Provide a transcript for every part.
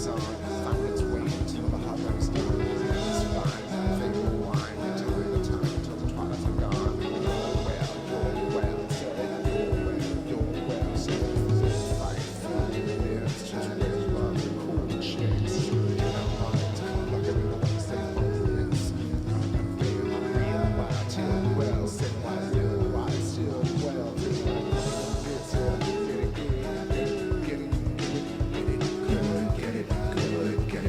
Song. Find its way until the hot dog's done. It's fine, favorite wine, until the time, until the products are gone. You're well, say you're well, say fight for it's just with love and cool chicks. And I'm lying to come like everyone say this. I'm feeling real wild, till well, say why still well, feel like it's get it good, get it good, get it good, get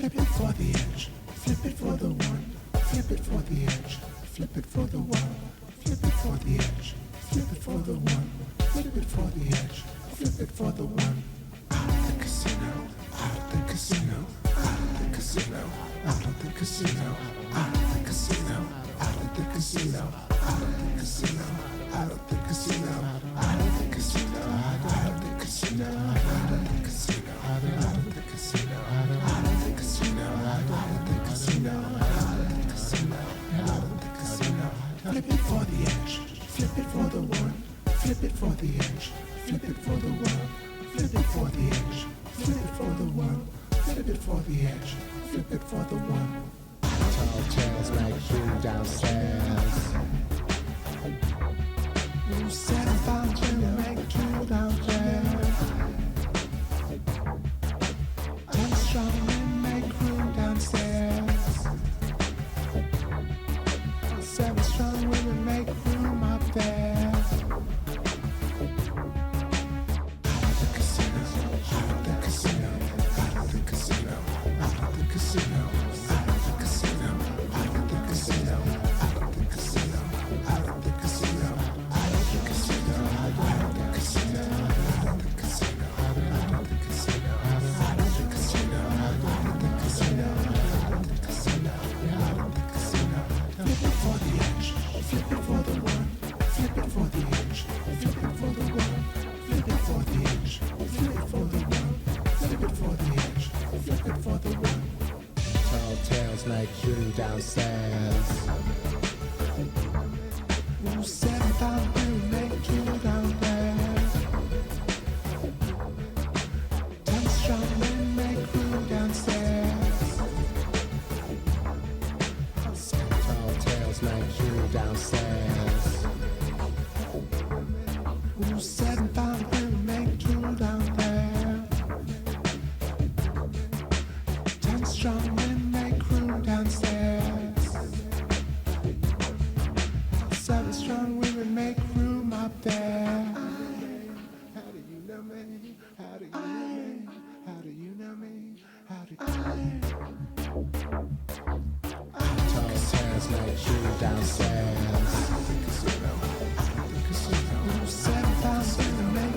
Flip it for the edge, flip it for the one. Flip it for the edge, flip it for the one. Flip it for the edge, flip it for the one. Flip it for the edge, flip it for the one. Out of the casino, out of the casino, out of the casino, out of the casino, out of the casino, out of the casino, out of the casino, out of the casino, out of the casino, out of the casino, out of the casino, out of the casino, out of the casino, out of the casino, out of the casino, out of the casino. Flip it for the edge, flip it for the one. Flip it for the edge, flip it for the one. Flip it for the edge, flip it for the one. Flip it for the edge, flip it for the one. Tall tales make you downstairs. You said about you make you downstairs. Tell strong and make room downstairs. 7 strong women make room up there. Out of the casino, out of the casino, out of the casino, out of the casino, out of the casino, out of the casino, out of the casino, out of the casino, out of the casino, out of the casino, out of the casino, out of the casino, out of the casino, out of the casino, out of the casino, out of the casino. Flip it for the edge, flip it for the one. Flip it for the edge, flip it for the one. Flip it for the edge, flip it for the one. Flip it for the edge, flip it for the one. Tall tales make you downstairs. Who said about will make you down there? 10 strong men make room downstairs. Tall tales make you downstairs. Who said about will make you down there? 10 strong men make room downstairs. 7 strong women make room up there. How do you know me? How do you know me? How do you know me? How do you know me? Tall tales make you downstairs. Who said about will make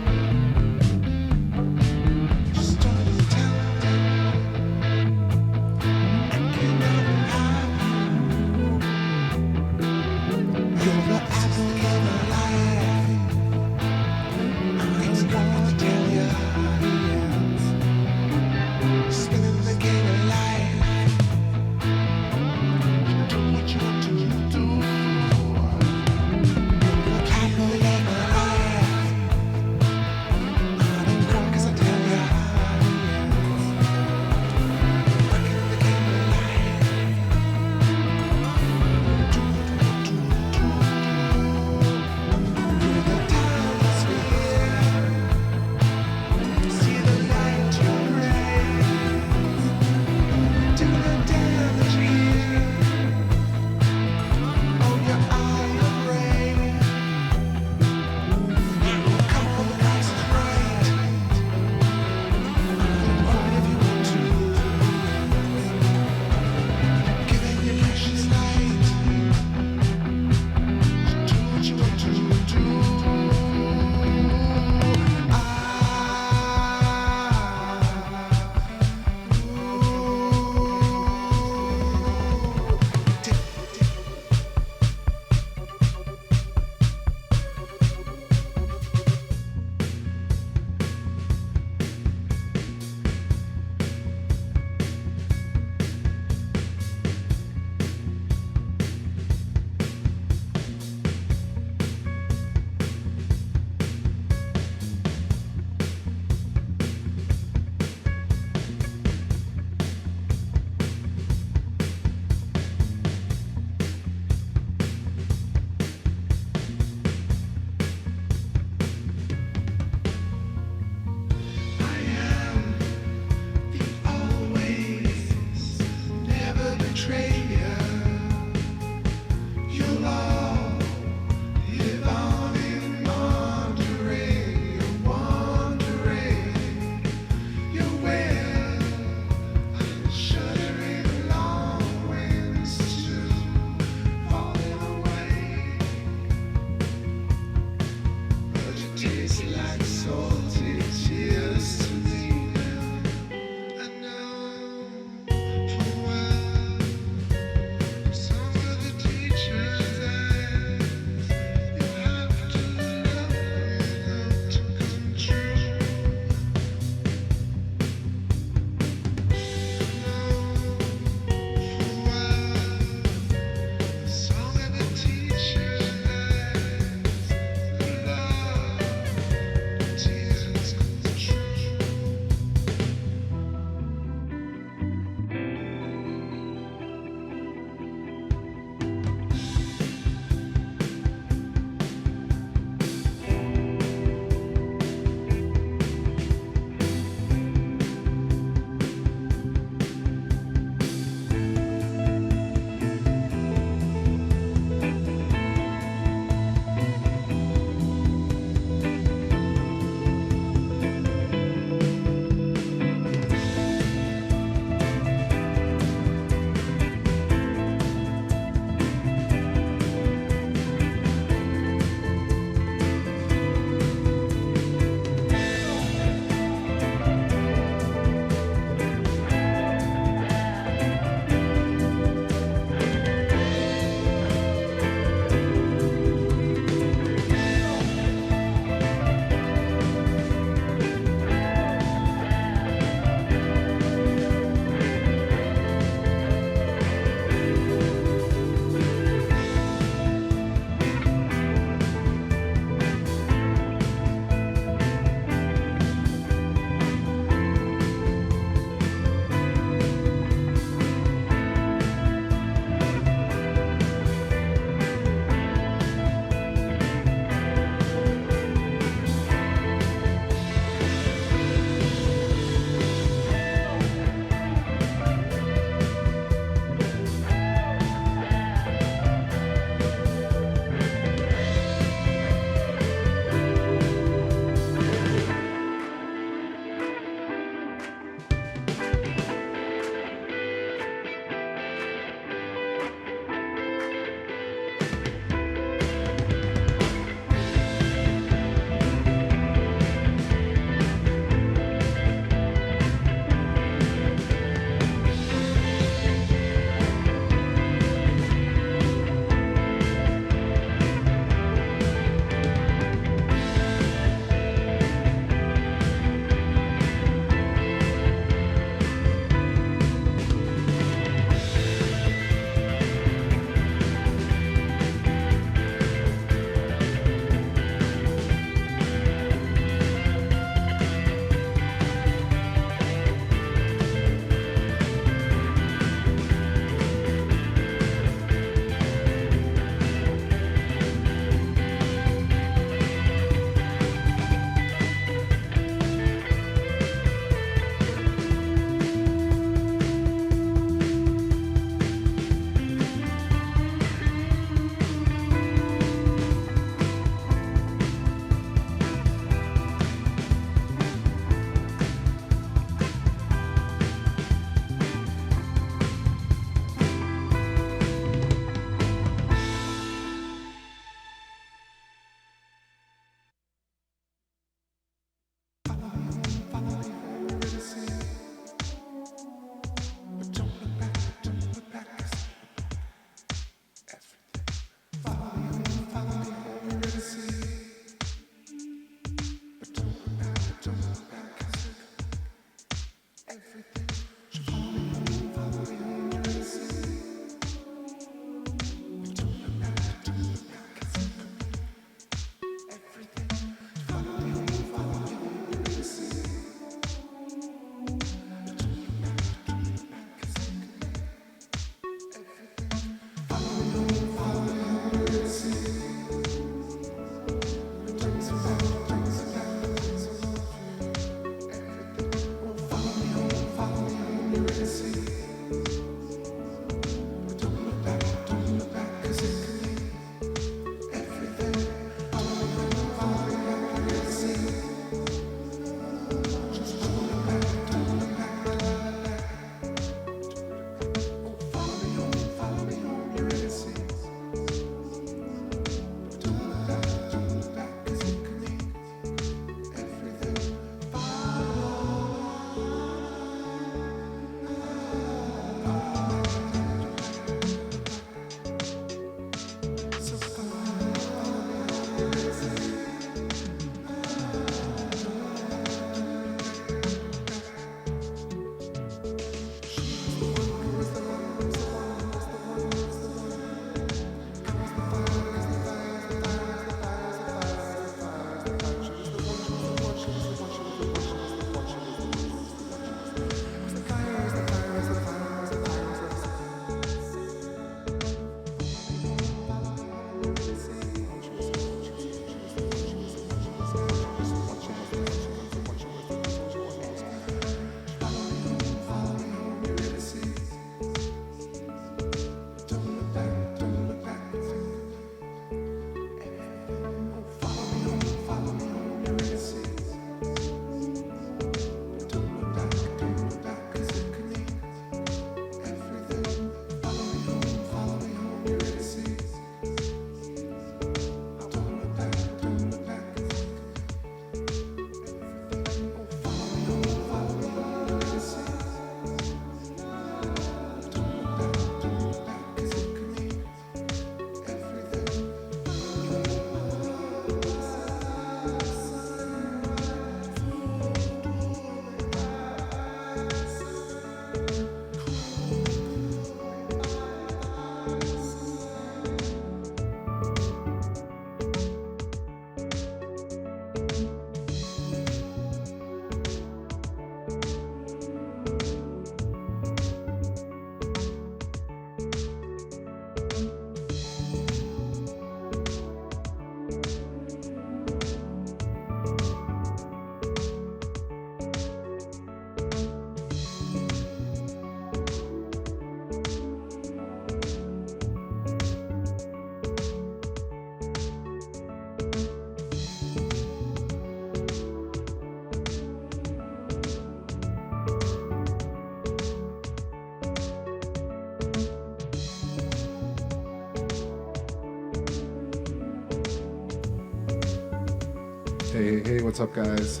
Hey, what's up, guys?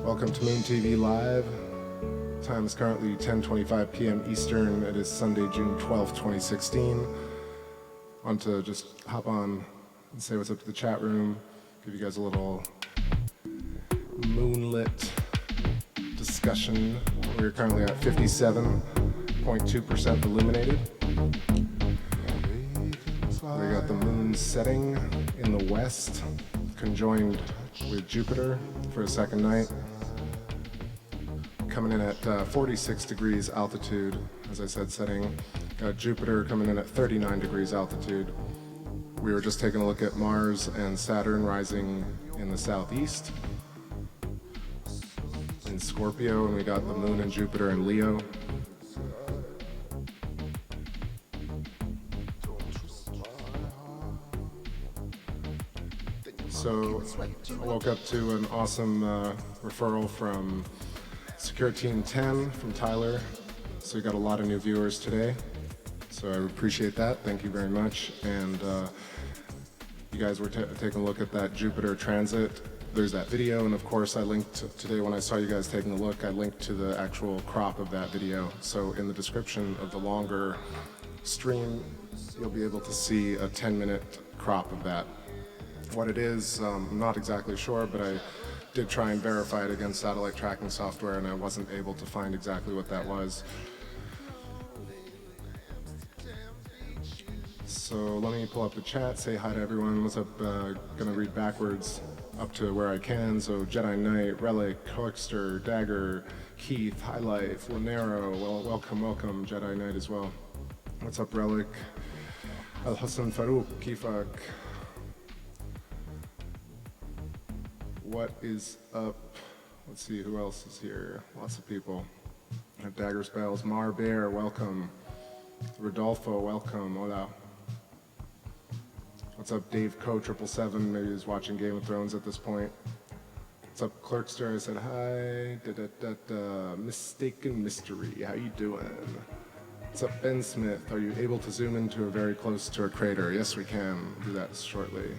Welcome to Moon TV Live. Time is currently 10:25 p.m. Eastern. It is Sunday, June 12th, 2016. Want to just hop on and say what's up to the chat room, give you guys a little moonlit discussion. We're currently at 57.2% illuminated. We got the moon setting in the west, conjoined with Jupiter for a second night. Coming in at 46 degrees altitude, as I said, setting. Got Jupiter coming in at 39 degrees altitude. We were just taking a look at Mars and Saturn rising in the southeast in Scorpio, and we got the moon and Jupiter in Leo. So I woke up to an awesome referral from Secure Team 10 from Tyler. So we got a lot of new viewers today. So I appreciate that. Thank you very much. And you guys were taking a look at that Jupiter transit. There's that video, and of course I linked today when I saw you guys taking a look, I linked to the actual crop of that video. So in the description of the longer stream, you'll be able to see a 10-minute crop of that. What it is, I'm not exactly sure, but I did try and verify it against satellite tracking software, and I wasn't able to find exactly what that was. So let me pull up the chat, say hi to everyone. What's up? Gonna read backwards up to where I can. So Jedi Knight, Relic, Huckster, Dagger, Keith, High Life, Lanero, well, welcome, Jedi Knight as well. What's up, Relic? Al Hassan Farouk, Kifak. What is up? Let's see who else is here. Lots of people. I have Dagger Spells, Mar Bear, welcome. Rodolfo, welcome. Hola. What's up, Dave Co 777? Maybe he's watching Game of Thrones at this point. What's up, Clerkster? I said hi. Mistaken Mystery. How you doing? What's up, Ben Smith? Are you able to zoom into a very close to a crater? Yes, we can. We'll do that shortly.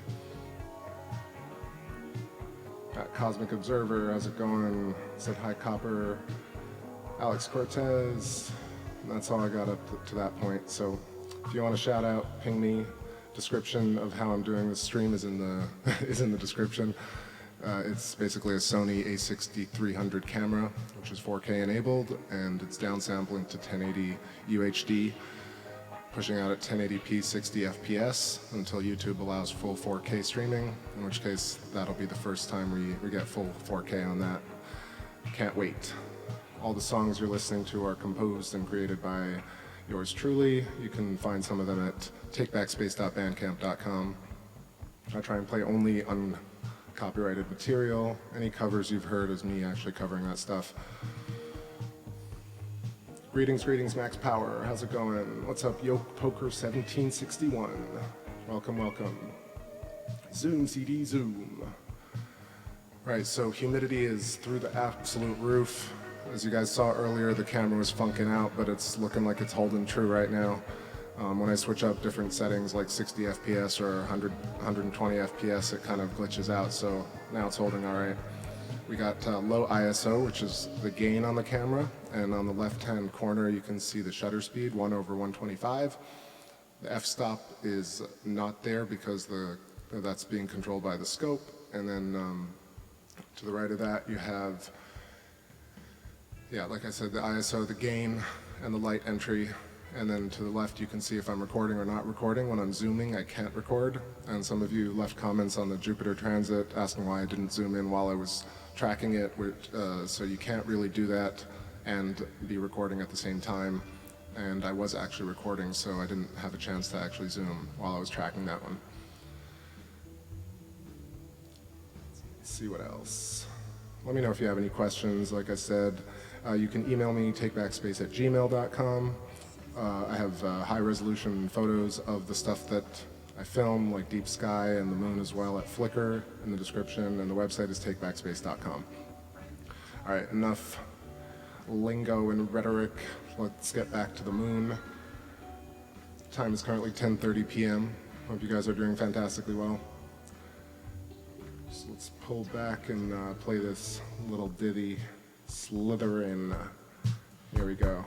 Cosmic Observer, how's it going? Said hi, Copper. Alex Cortez. And that's all I got up to that point. So if you want to shout out, ping me. Description of how I'm doing this stream is in the is in the description. It's basically a Sony a6300 camera, which is 4K enabled, and it's downsampling to 1080 UHD, pushing out at 1080p 60 FPS until YouTube allows full 4K streaming, in which case that'll be the first time we get full 4K on that. Can't wait. All the songs you're listening to are composed and created by yours truly. You can find some of them at TakeBackSpace.bandcamp.com. I try and play only uncopyrighted material. Any covers you've heard is me actually covering that stuff. Greetings, Max Power. How's it going? What's up, Yoke Poker 1761? Welcome. Zoom CD Zoom. Right, so humidity is through the absolute roof. As you guys saw earlier, the camera was funking out, but it's looking like it's holding true right now. When I switch up different settings like 60 FPS or 120 FPS, it kind of glitches out, so now it's holding all right. We got low ISO, which is the gain on the camera, and on the left-hand corner you can see the shutter speed, 1/125. The f-stop is not there because that's being controlled by the scope, and then to the right of that you have, like I said, the ISO, the gain, and the light entry. And then to the left you can see if I'm recording or not recording. When I'm zooming, I can't record. And some of you left comments on the Jupiter transit asking why I didn't zoom in while I was tracking it. So you can't really do that and be recording at the same time. And I was actually recording, so I didn't have a chance to actually zoom while I was tracking that one. Let's see what else. Let me know if you have any questions. Like I said, you can email me, takebackspace@gmail.com. I have high-resolution photos of the stuff that I film, like deep sky and the moon as well, at Flickr in the description, and the website is takebackspace.com. All right, enough lingo and rhetoric. Let's get back to the moon. Time is currently 10:30 p.m. Hope you guys are doing fantastically well. let's pull back and play this little ditty, Slytherin. Here we go.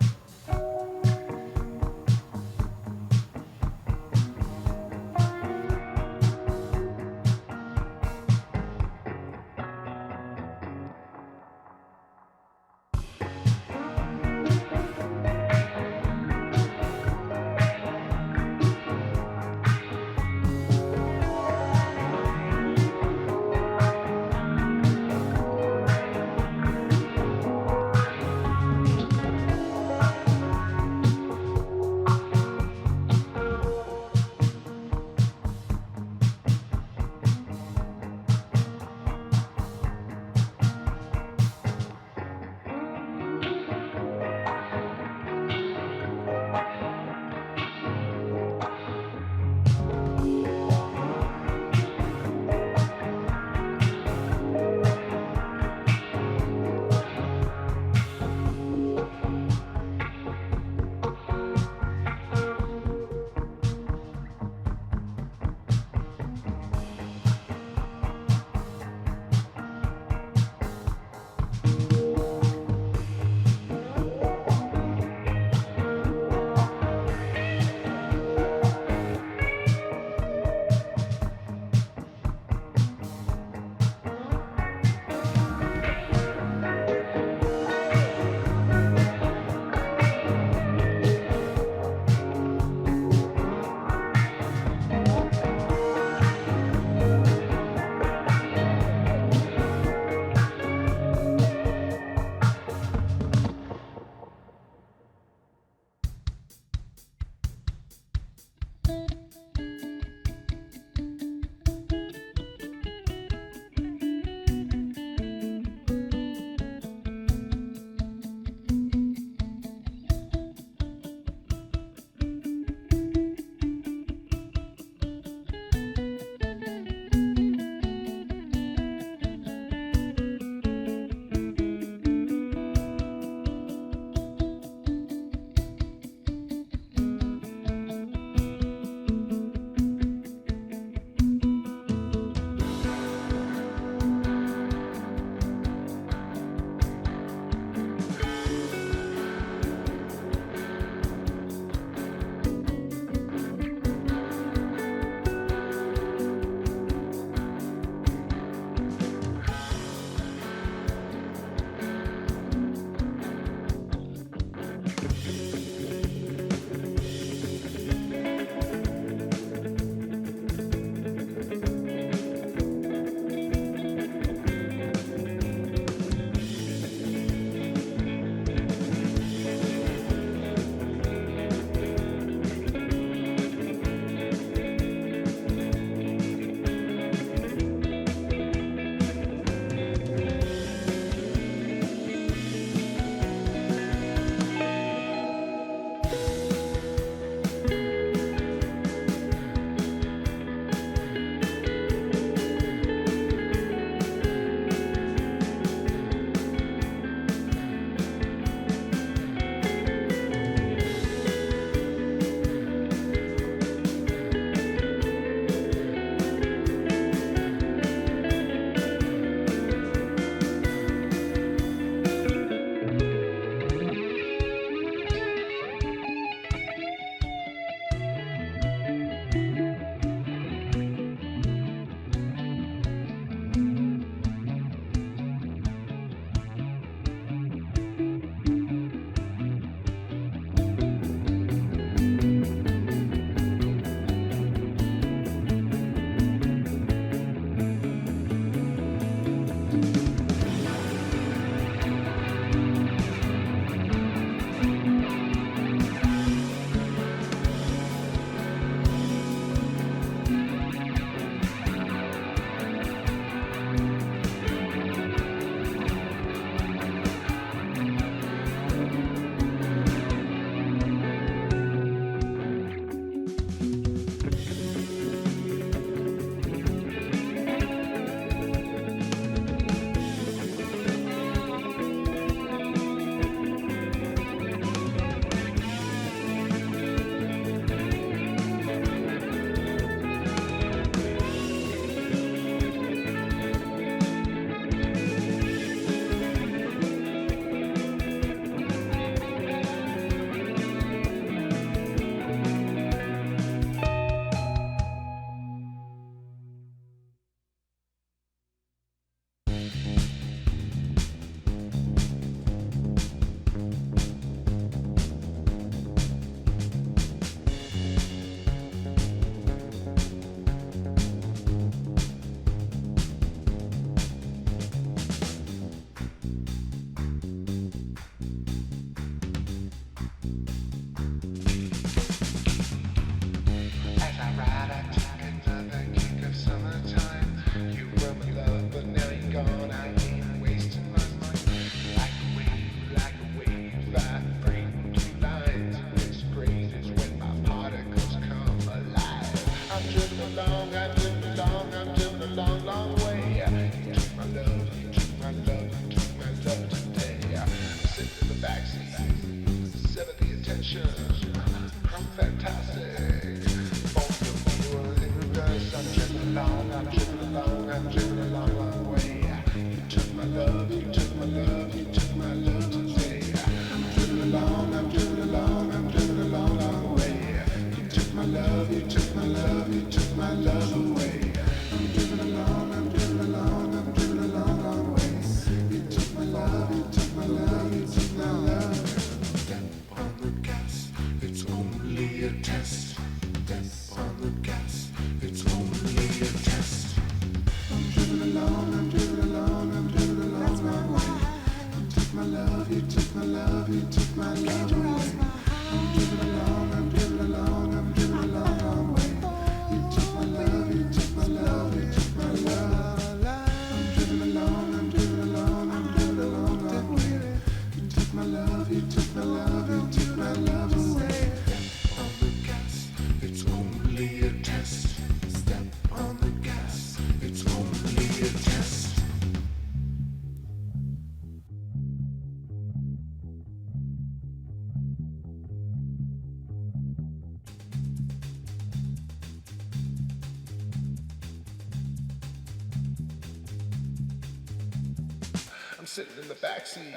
I'm sitting in the backseat,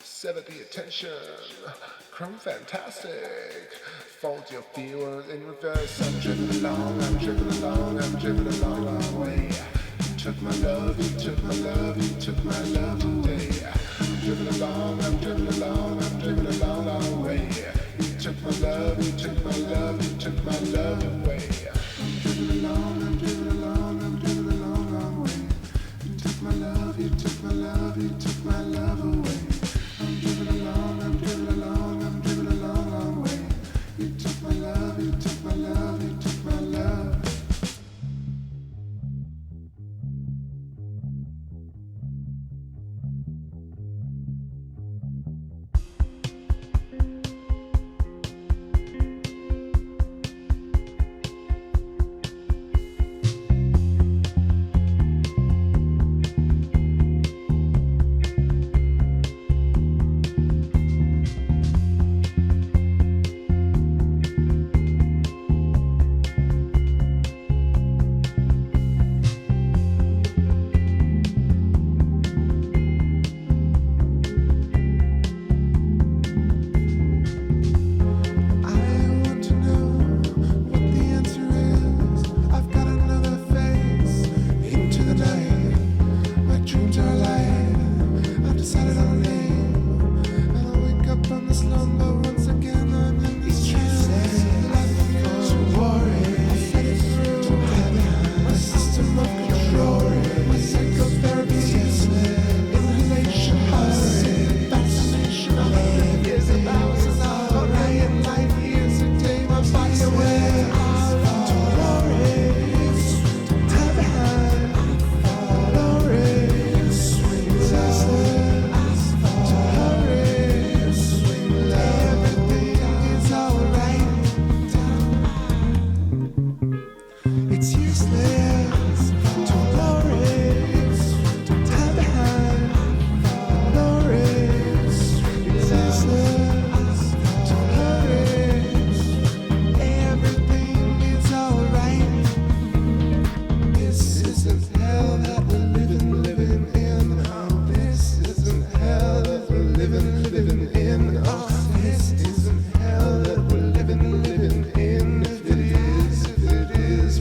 sever the attention, chrome fantastic. Fold your viewers in reverse. I'm driven along, I'm driven along, I'm driven a long, long way. You took my love, you took my love, you took my love today. I'm driven along, I'm driven along, I'm driven a long, long way. You took my love, you took my love, you took my love away. I'm driven along, I'm driven along, I'm driven a long, long way. You took my love, you took my love, you took my love away. I'm driven along, I'm driven along, I'm driven a long, long way. You took my love, you took my love, you took my love.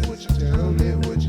Would you tell me, would you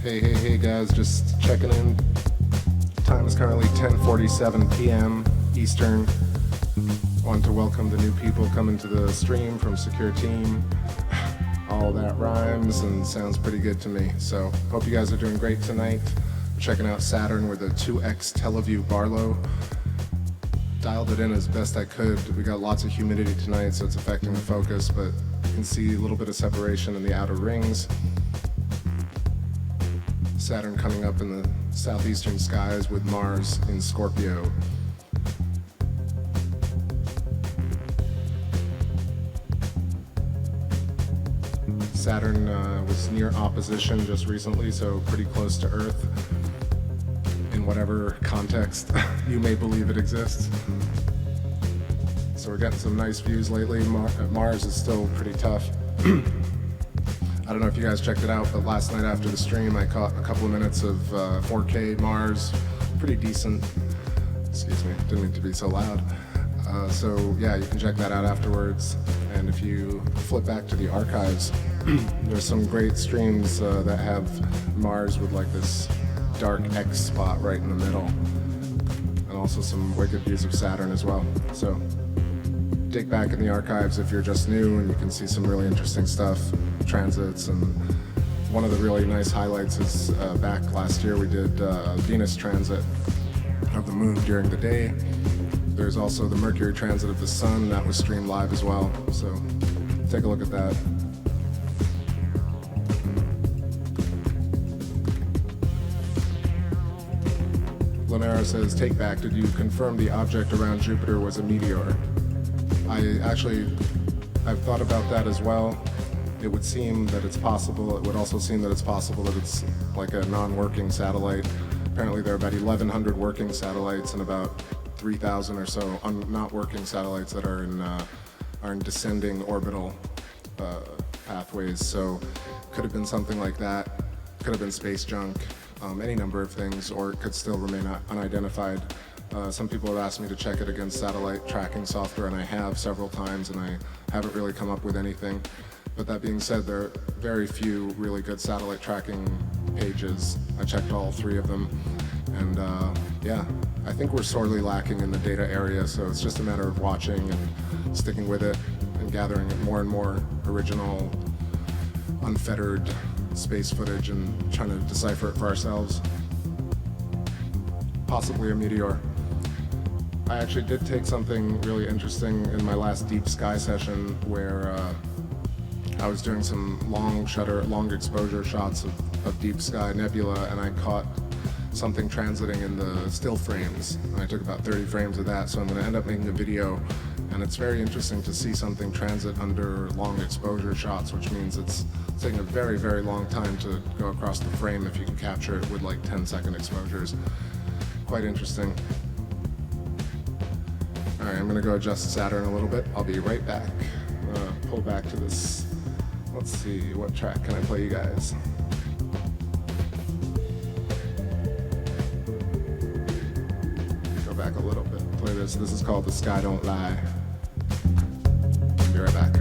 Hey guys, just checking in. Time is currently 10:47 p.m. Eastern. Want to welcome the new people coming to the stream from Secure Team. All that rhymes and sounds pretty good to me. So hope you guys are doing great tonight. Checking out Saturn with a 2X Televue Barlow. Dialed it in as best I could. We got lots of humidity tonight, so it's affecting the focus, but you can see a little bit of separation in the outer rings. Saturn coming up in the southeastern skies with Mars in Scorpio. Saturn was near opposition just recently, so pretty close to Earth in whatever context you may believe it exists. So we're getting some nice views lately. Mars is still pretty tough. I don't know if you guys checked it out, but last night after the stream, I caught a couple of minutes of 4K Mars. Pretty decent. Excuse me, didn't mean to be so loud. So yeah, you can check that out afterwards. And if you flip back to the archives, there's some great streams that have Mars with like this dark X spot right in the middle. And also some wicked views of Saturn as well. So dig back in the archives if you're just new, and you can see some really interesting stuff, transits. And one of the really nice highlights is back last year we did Venus transit of the moon during the day. There's also the Mercury transit of the sun that was streamed live as well. So take a look at that. Lanera says, take back, did you confirm the object around Jupiter was a meteor? I've thought about that as well. It would seem that it's possible. It would also seem that it's possible that it's like a non-working satellite. Apparently there are about 1,100 working satellites and about 3,000 or so not working satellites that are in descending orbital pathways. So could have been something like that. Could have been space junk. Any number of things, or it could still remain unidentified. Some people have asked me to check it against satellite tracking software, and I have several times, and I haven't really come up with anything. But that being said, there are very few really good satellite tracking pages. I checked all 3 of them, and yeah, I think we're sorely lacking in the data area, so it's just a matter of watching and sticking with it and gathering more and more original, unfettered space footage and trying to decipher it for ourselves. Possibly a meteor. I actually did take something really interesting in my last deep sky session where I was doing some long exposure shots of deep sky nebula, and I caught something transiting in the still frames. And I took about 30 frames of that, so I'm going to end up making a video. And it's very interesting to see something transit under long exposure shots, which means it's taking a very, very long time to go across the frame if you can capture it with like 10-second exposures. Quite interesting. All right, I'm gonna go adjust Saturn a little bit. I'll be right back. Pull back to this. Let's see, what track can I play you guys? Go back a little bit. Play this. This is called The Sky Don't Lie. Be right back.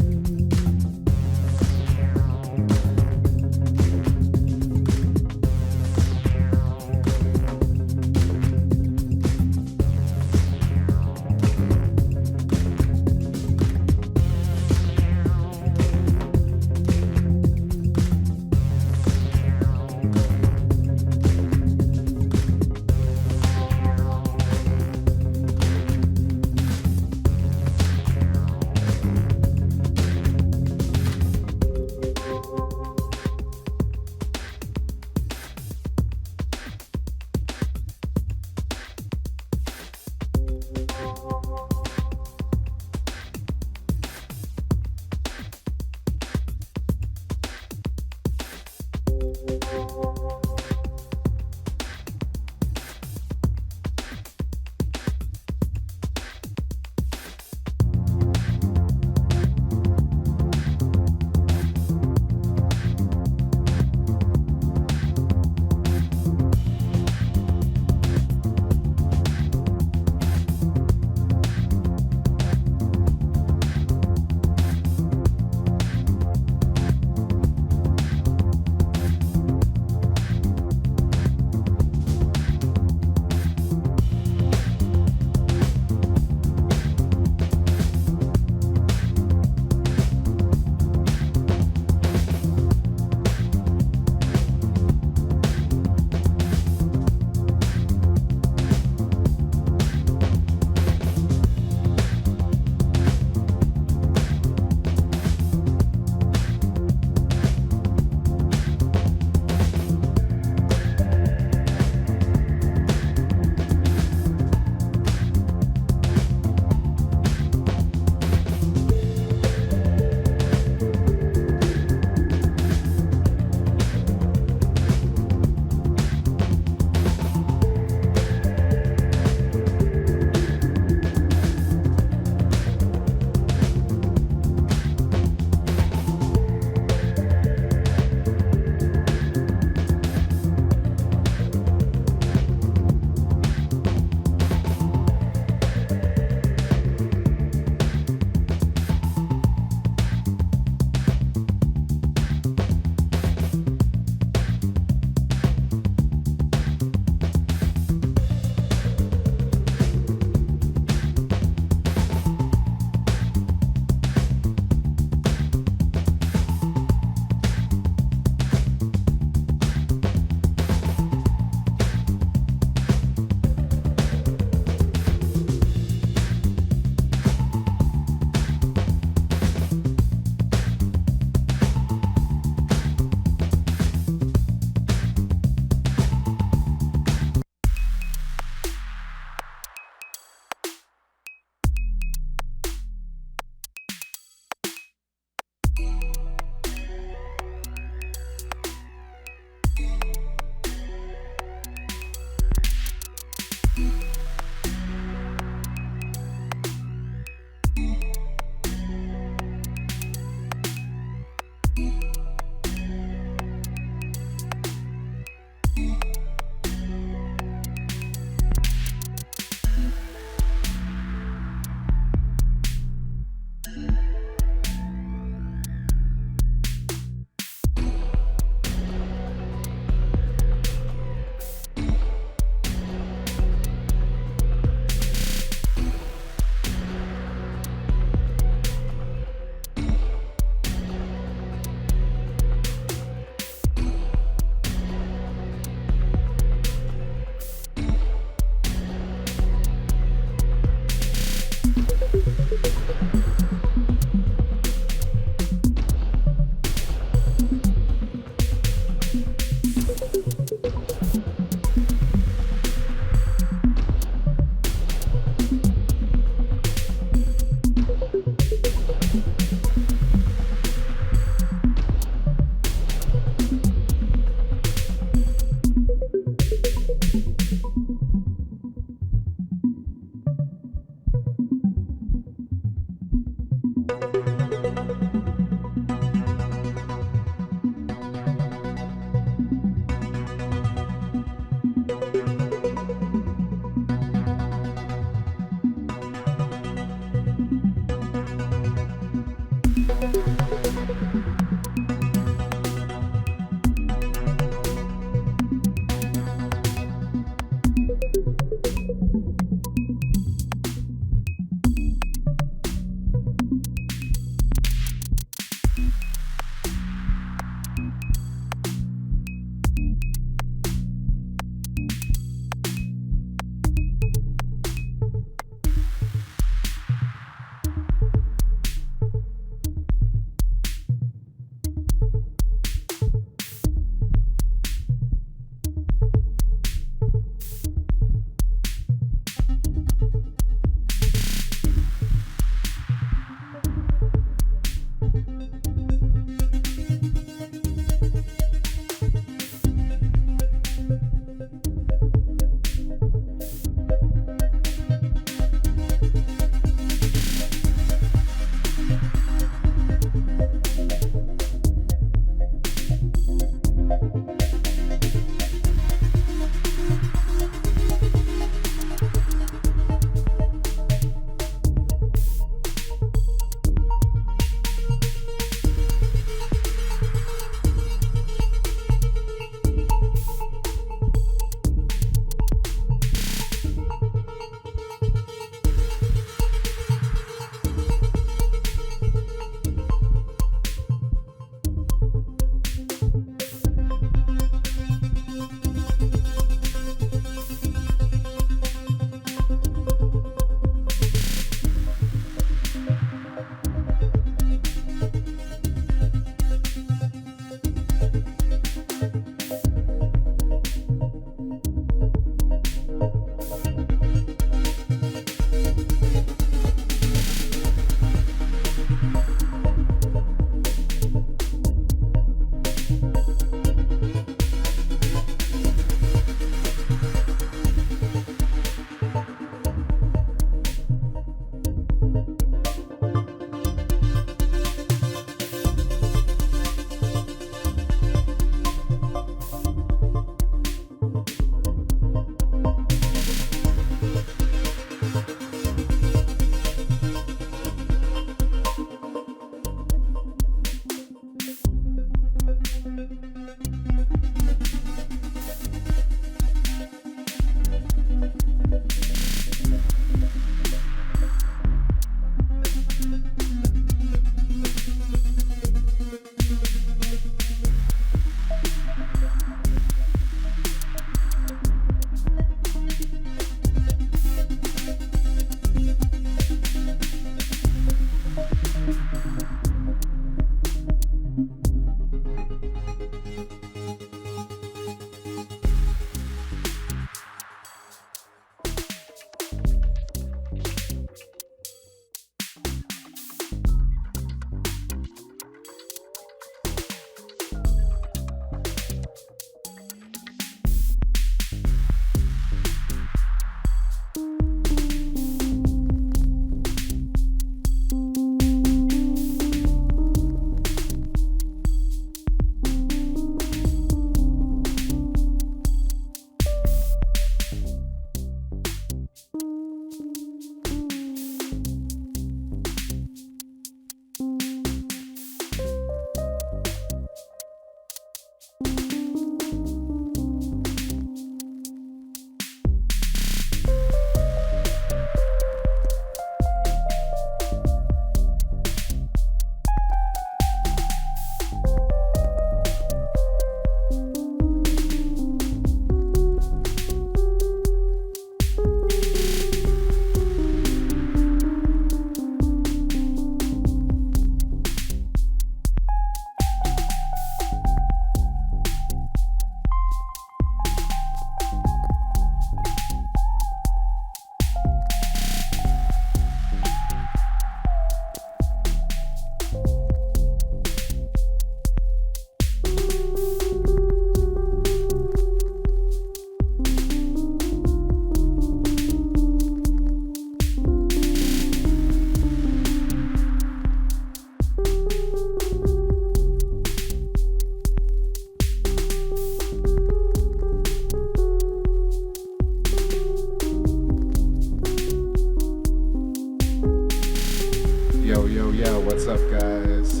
Yo, what's up, guys?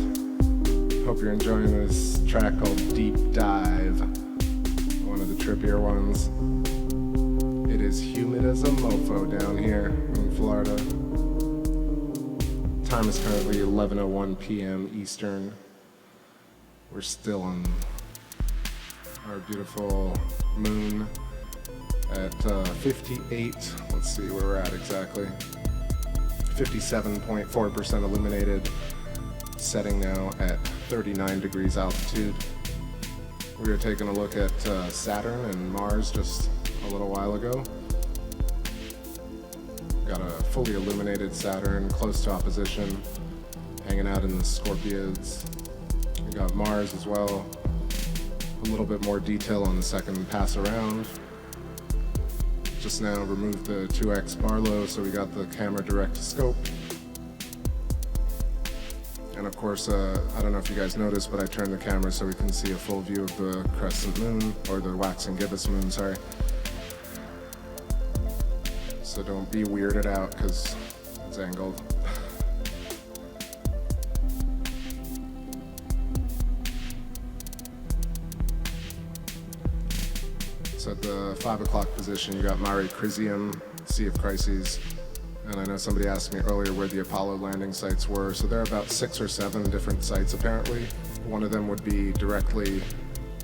Hope you're enjoying this track called Deep Dive, one of the trippier ones. It is humid as a mofo down here in Florida. Time is currently 11:01 p.m. Eastern. We're still on our beautiful moon at 58. Let's see where we're at exactly. 57.4% illuminated, setting now at 39 degrees altitude. We were taking a look at Saturn and Mars just a little while ago. Got a fully illuminated Saturn close to opposition, hanging out in the Scorpions. We got Mars as well. A little bit more detail on the second pass around. Just now removed the 2x Barlow, so we got the camera direct to scope. And of course, I don't know if you guys noticed, but I turned the camera so we can see a full view of the crescent moon, or the waxing gibbous moon, sorry. So don't be weirded out because it's angled. So at the 5 o'clock position, you got Mare Crisium, Sea of Crises. And I know somebody asked me earlier where the Apollo landing sites were. So there are about 6 or 7 different sites apparently. One of them would be directly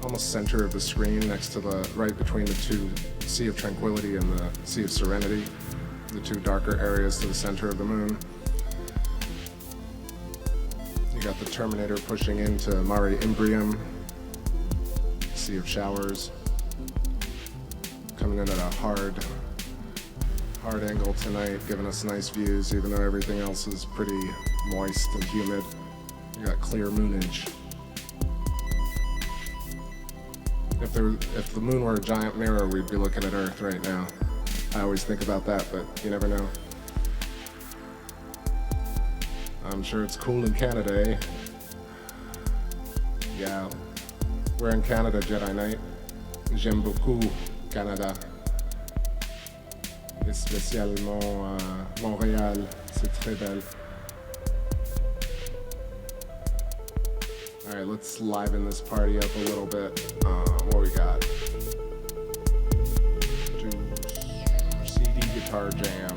almost center of the screen, next to right between the two Sea of Tranquility and the Sea of Serenity, the two darker areas to the center of the moon. You got the Terminator pushing into Mare Imbrium, Sea of Showers. Coming in at a hard angle tonight, giving us nice views, even though everything else is pretty moist and humid. You got clear moonage. If the moon were a giant mirror, we'd be looking at Earth right now. I always think about that, but you never know. I'm sure it's cool in Canada, eh? Yeah. We're in Canada, Jedi Knight. J'aime beaucoup Canada. Et spécialement Montréal. C'est très belle. Alright, let's liven this party up a little bit. What we got? Do CD guitar jams.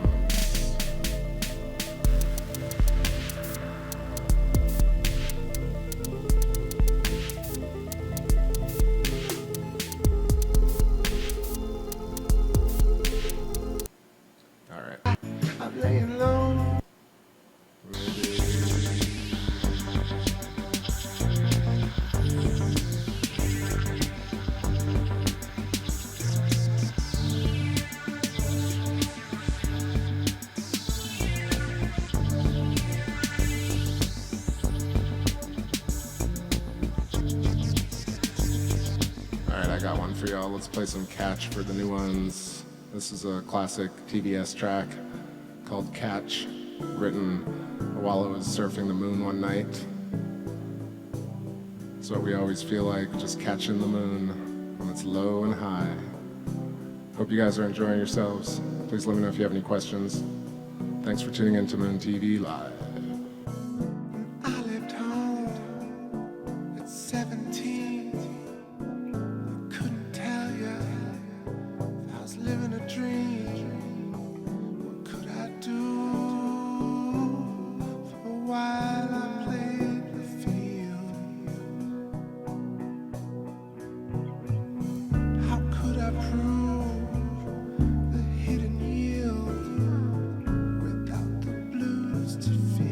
I'm laying low. Alright, I got one for y'all. Let's play some Catch for the new ones. This is a classic TBS track called Catch, written while I was surfing the moon one night. It's what we always feel like, just catching the moon when it's low and high. Hope you guys are enjoying yourselves. Please let me know if you have any questions. Thanks for tuning in to Moon TV Live. I left home at 17. I couldn't tell you if I was living a dream. What could I do? For a while I played the field. How could I prove the hidden yield without the blues to feel?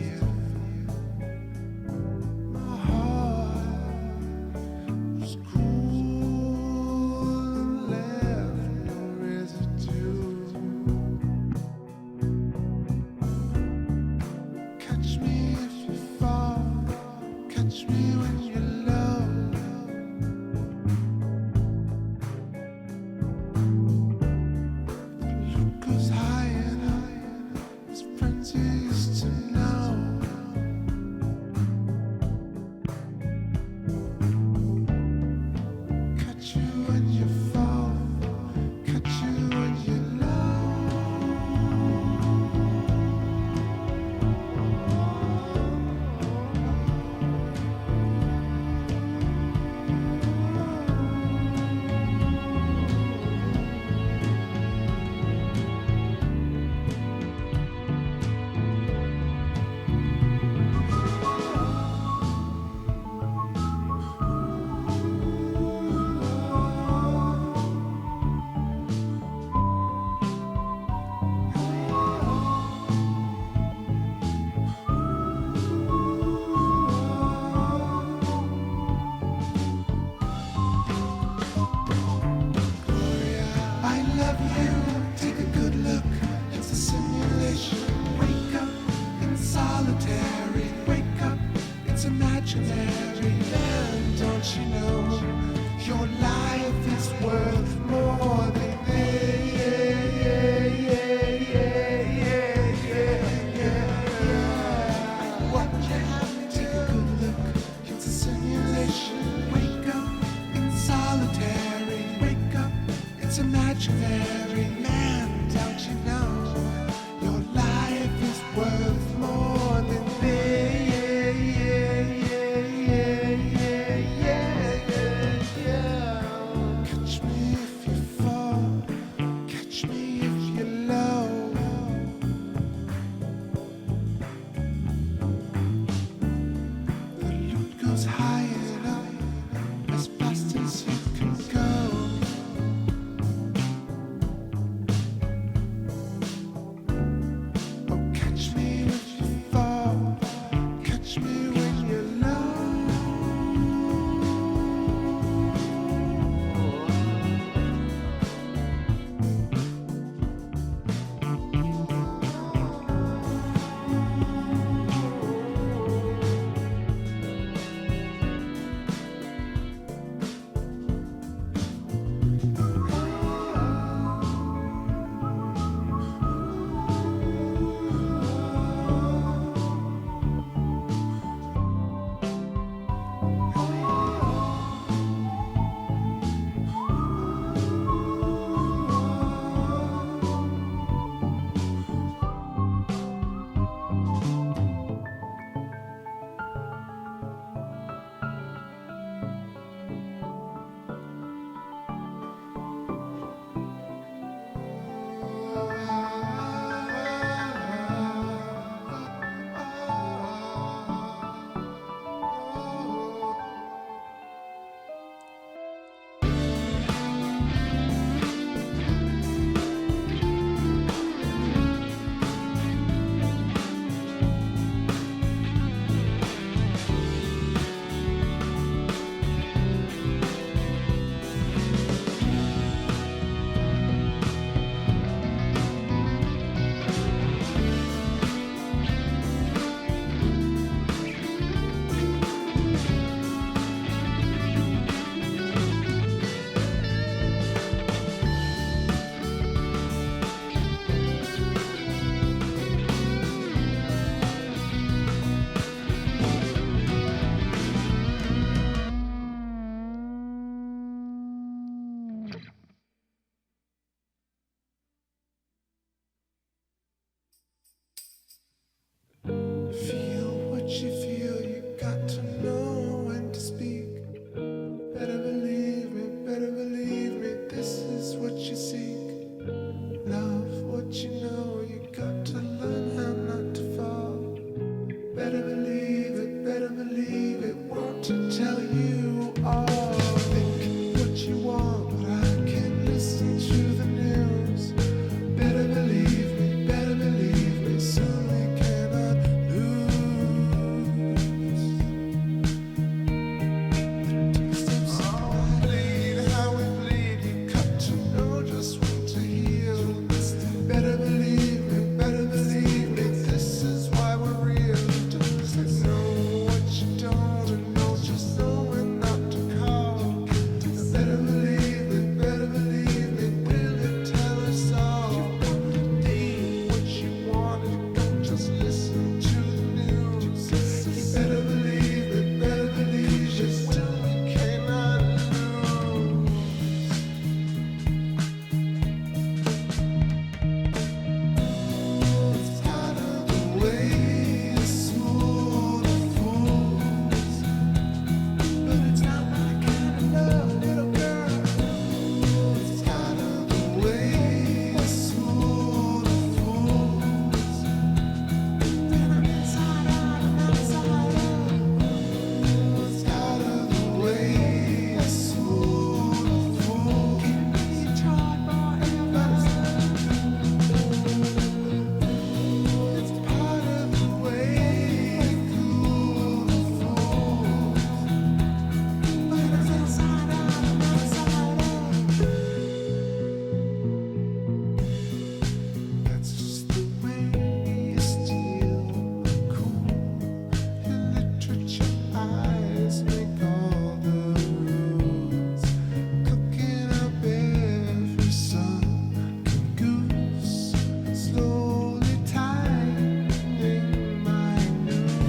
slowly tightening my noose.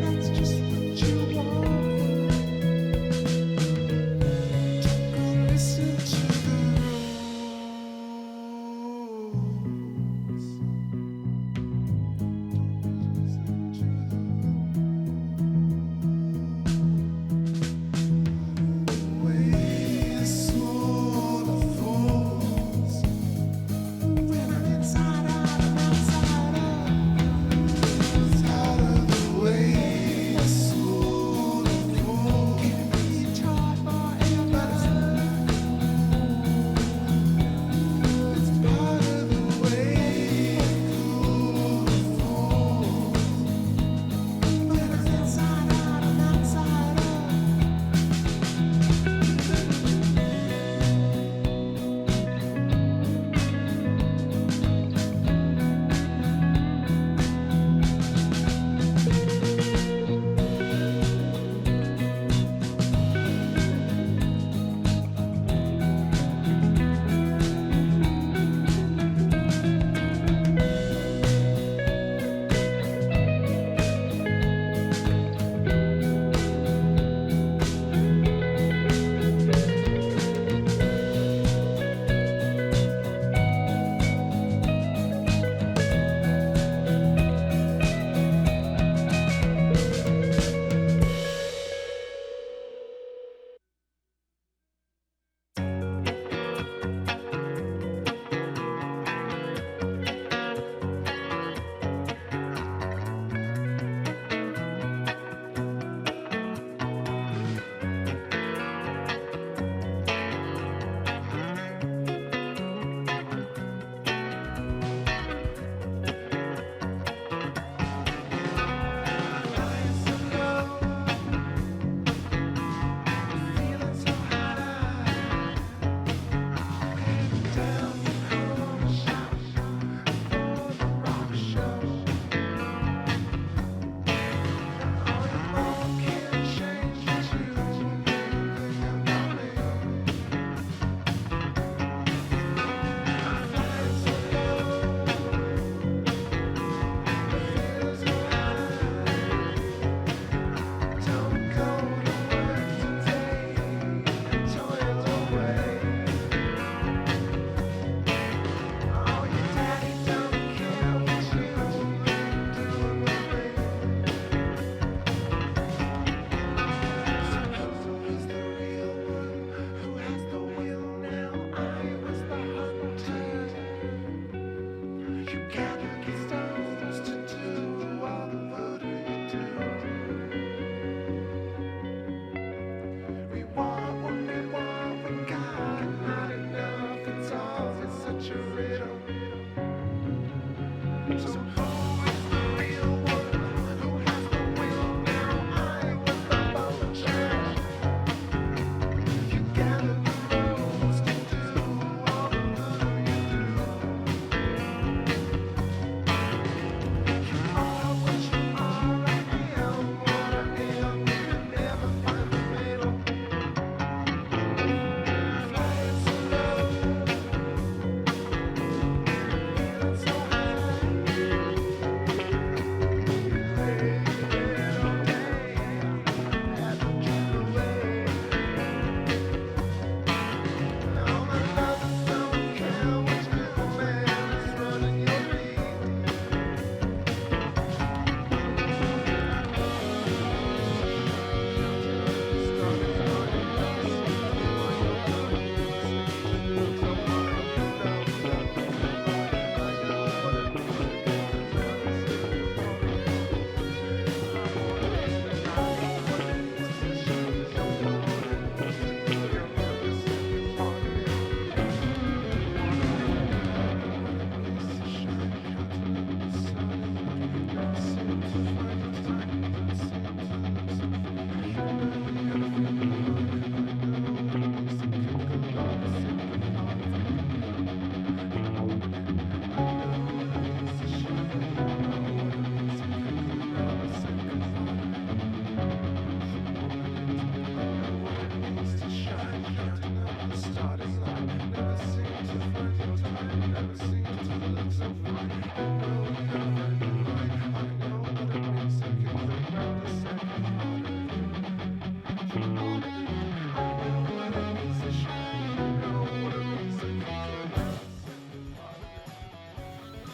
That's just what you want. Don't go listen to the rules. Way small the fools. When I'm inside out and outside up. It's out of the way. Small the fools. Can't be taught forever. It's part of the way. Cool the fools. When I'm inside out and outside up.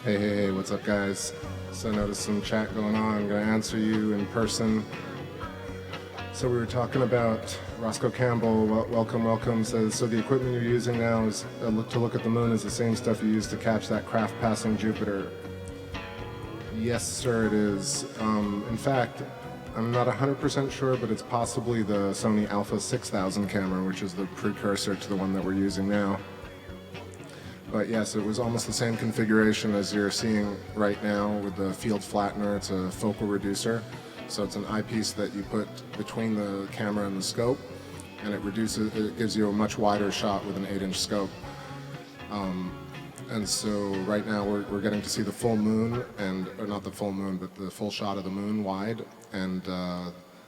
Hey, what's up, guys? So I noticed some chat going on. I'm going to answer you in person. So we were talking about Roscoe Campbell, welcome, says, so the equipment you're using now is to look at the moon is the same stuff you used to catch that craft passing Jupiter. Yes, sir, it is. In fact, I'm not 100% sure, but it's possibly the Sony Alpha 6000 camera, which is the precursor to the one that we're using now. But yes, it was almost the same configuration as you're seeing right now with the field flattener. It's a focal reducer. So it's an eyepiece that you put between the camera and the scope, and it gives you a much wider shot with an 8-inch scope. And so right now we're getting to see the full moon, or not the full moon, but the full shot of the moon wide. And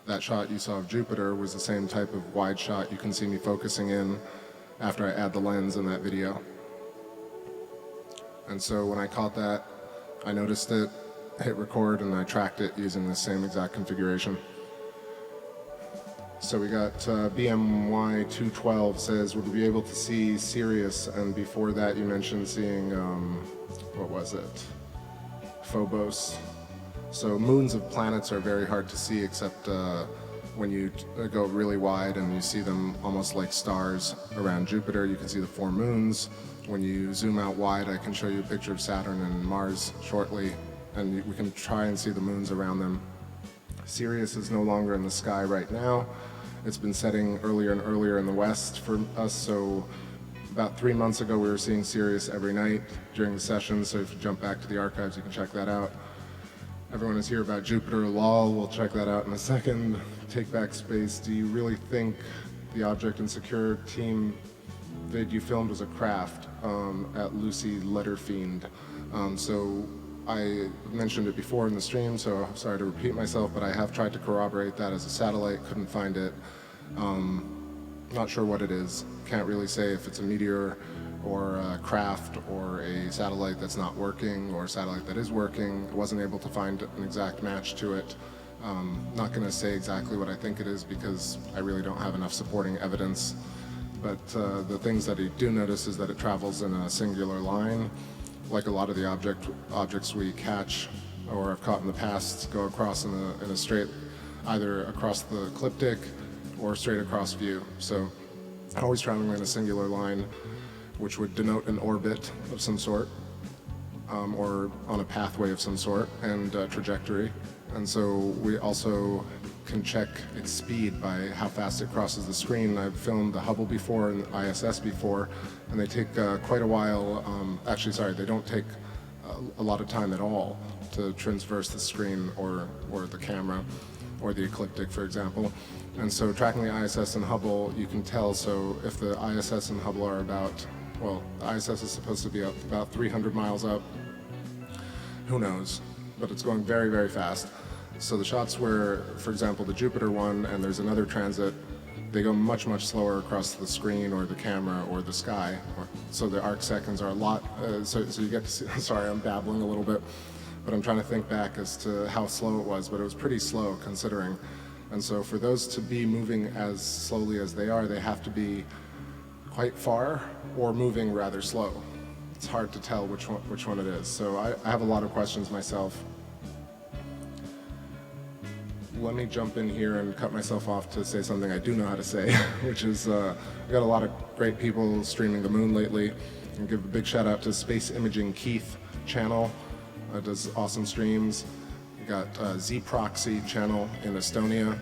that shot you saw of Jupiter was the same type of wide shot you can see me focusing in after I add the lens in that video. And so when I caught that, I noticed it, hit record, and I tracked it using the same exact configuration. So we got BMY212 says, would we be able to see Sirius? And before that you mentioned seeing, what was it? Phobos. So moons of planets are very hard to see, except when you go really wide and you see them almost like stars around Jupiter. You can see the 4 moons. When you zoom out wide, I can show you a picture of Saturn and Mars shortly, and we can try and see the moons around them. Sirius is no longer in the sky right now. It's been setting earlier and earlier in the west for us, so about 3 months ago we were seeing Sirius every night during the session, so if you jump back to the archives you can check that out. Everyone is here about Jupiter, lol, we'll check that out in a second. TakeBackSpace, do you really think the Object and Secure team vid you filmed was a craft at Lucy Letterfiend? So I mentioned it before in the stream, so I'm sorry to repeat myself, but I have tried to corroborate that as a satellite, couldn't find it. Not sure what it is. Can't really say if it's a meteor or a craft or a satellite that's not working or a satellite that is working. I wasn't able to find an exact match to it. Not going to say exactly what I think it is because I really don't have enough supporting evidence. But the things that I do notice is that it travels in a singular line. Like a lot of the objects we catch or have caught in the past go across in a straight, either across the ecliptic or straight across view. So always traveling in a singular line, which would denote an orbit of some sort, or on a pathway of some sort, and trajectory. And so we also can check its speed by how fast it crosses the screen. I've filmed the Hubble before and the ISS before, and they take quite a while. Actually, sorry, they don't take a lot of time at all to traverse the screen or the camera or the ecliptic, for example. And so tracking the ISS and Hubble, you can tell. So if the ISS and Hubble are about, well, the ISS is supposed to be up about 300 miles up. Who knows? But it's going very, very fast. So the shots where, for example, the Jupiter one and there's another transit, they go much, much slower across the screen or the camera or the sky. So the arc seconds are a lot, so you get to see, sorry, I'm babbling a little bit, but I'm trying to think back as to how slow it was, but it was pretty slow considering. And so for those to be moving as slowly as they are, they have to be quite far or moving rather slow. It's hard to tell which one it is. So I have a lot of questions myself. Let me jump in here and cut myself off to say something I do know how to say, which is I got a lot of great people streaming the moon lately. And give a big shout out to Space Imaging Keith channel, does awesome streams. We got Z-Proxy channel in Estonia.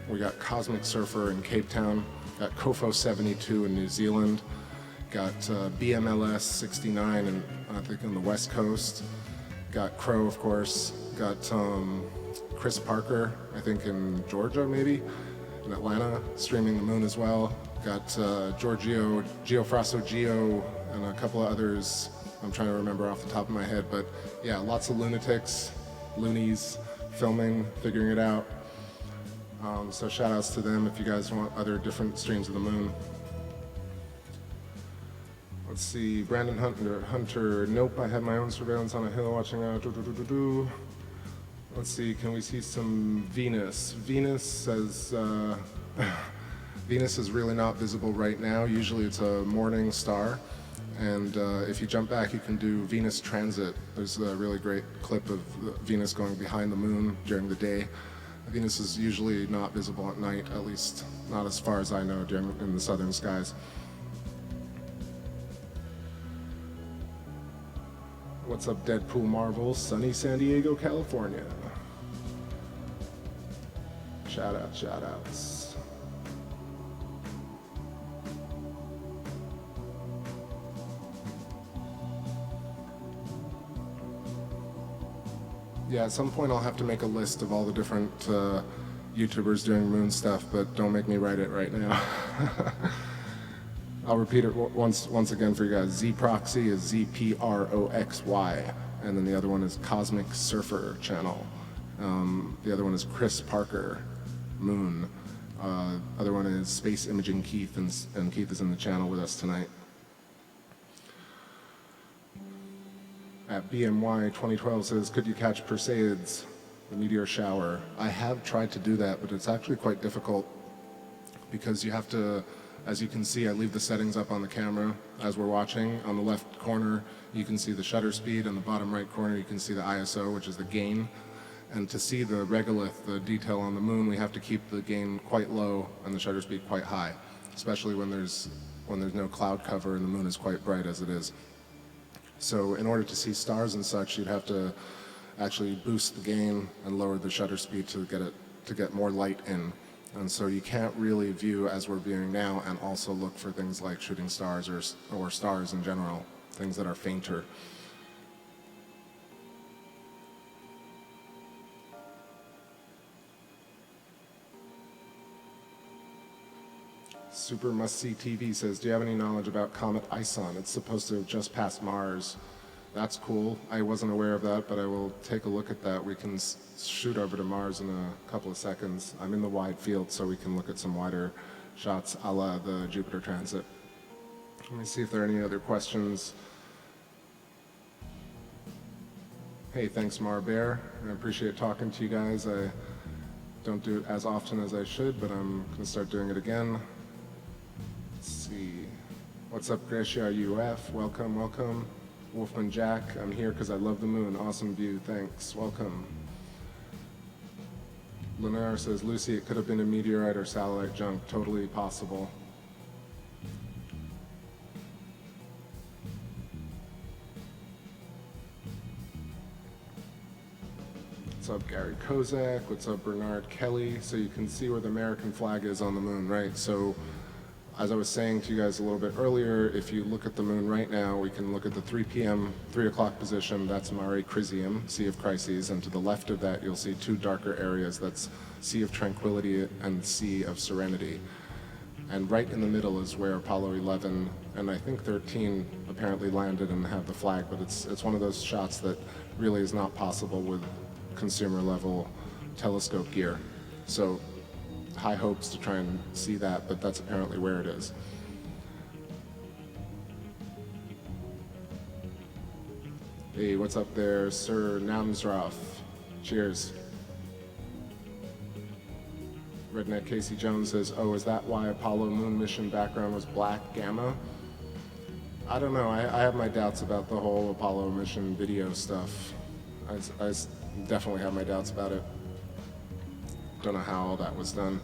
We got Cosmic Surfer in Cape Town. Got Kofo72 in New Zealand. Got BMLS 69 in, I think, on the West Coast. Got Crow, of course. Got Chris Parker, I think in Georgia maybe, in Atlanta, streaming the moon as well. Got Giorgio, Geofrasso Geo, and a couple of others I'm trying to remember off the top of my head. But yeah, lots of lunatics, loonies, filming, figuring it out. So shout outs to them if you guys want other different streams of the moon. Let's see, Brandon Hunter, nope, I have my own surveillance on a hill watching out. Let's see, can we see some Venus? Venus says, Venus is really not visible right now. Usually it's a morning star, And if you jump back, you can do Venus transit. There's a really great clip of Venus going behind the moon during the day. Venus is usually not visible at night, at least not as far as I know in the southern skies. What's up, Deadpool Marvel? Sunny San Diego, California. Shout out, shout outs. Yeah, at some point I'll have to make a list of all the different YouTubers doing moon stuff, but don't make me write it right now. I'll repeat it once again for you guys. Z-Proxy is Z-P-R-O-X-Y, and then the other one is Cosmic Surfer Channel. The other one is Chris Parker, Moon. Other one is Space Imaging Keith, and Keith is in the channel with us tonight. At BMY 2012 says, could you catch Perseids, the meteor shower? I have tried to do that, but it's actually quite difficult because you have to, as you can see, I leave the settings up on the camera as we're watching. On the left corner, you can see the shutter speed. On the bottom right corner, you can see the ISO, which is the gain. And to see the regolith, the detail on the moon, we have to keep the gain quite low and the shutter speed quite high, especially when there's no cloud cover and the moon is quite bright as it is. So in order to see stars and such, you'd have to actually boost the gain and lower the shutter speed to get more light in. And so you can't really view as we're viewing now and also look for things like shooting stars or stars in general, things that are fainter. Super Must See TV says, do you have any knowledge about Comet Ison? It's supposed to have just passed Mars. That's cool. I wasn't aware of that, but I will take a look at that. We can shoot over to Mars in a couple of seconds. I'm in the wide field, so we can look at some wider shots a la the Jupiter transit. Let me see if there are any other questions. Hey, thanks, Mar Bear. I appreciate talking to you guys. I don't do it as often as I should, but I'm going to start doing it again. Let's see. What's up, Gracia UF? Welcome, welcome. Wolfman Jack, I'm here because I love the moon. Awesome view, thanks. Welcome. Lenore says, Lucy, it could have been a meteorite or satellite junk. Totally possible. What's up, Gary Kozak? What's up, Bernard Kelly? So you can see where the American flag is on the moon, right? So as I was saying to you guys a little bit earlier, if you look at the moon right now, we can look at the 3 o'clock position. That's Mare Crisium, Sea of Crises, and to the left of that, you'll see two darker areas. That's Sea of Tranquility and Sea of Serenity. And right in the middle is where Apollo 11 and I think 13 apparently landed and have the flag, but it's one of those shots that really is not possible with consumer level telescope gear. So high hopes to try and see that, but that's apparently where it is. Hey, what's up there, Sir Namsroth? Cheers. Redneck Casey Jones says, oh, is that why Apollo moon mission background was black gamma? I don't know, I have my doubts about the whole Apollo mission video stuff. I definitely have my doubts about it. Don't know how all that was done,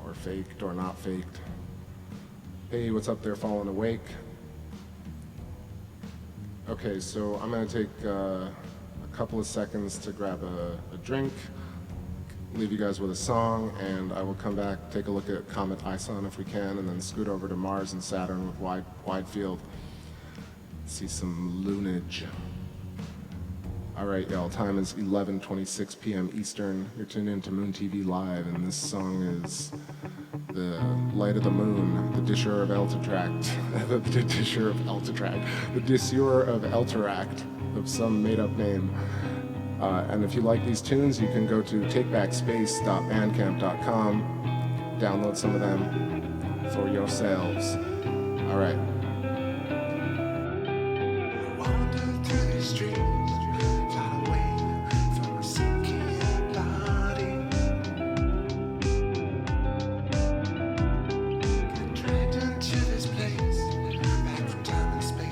or faked or not faked. Hey, what's up there, Fallen Awake? Okay, so I'm gonna take a couple of seconds to grab a drink, leave you guys with a song, and I will come back, take a look at Comet Ison if we can, and then scoot over to Mars and Saturn with wide field. See some lunage. All right, y'all, time is 11:26 p.m. Eastern. You're tuned in to Moon TV Live, and this song is The Light of the Moon, the Disher of Eltatract, the Disher of Eltatract, the Disure of Elteract, of some made-up name. And if you like these tunes, you can go to takebackspace.bandcamp.com, download some of them for yourselves. All right. Wander through the streets, far away from a sinking body. Get dragged into this place, back from time and space.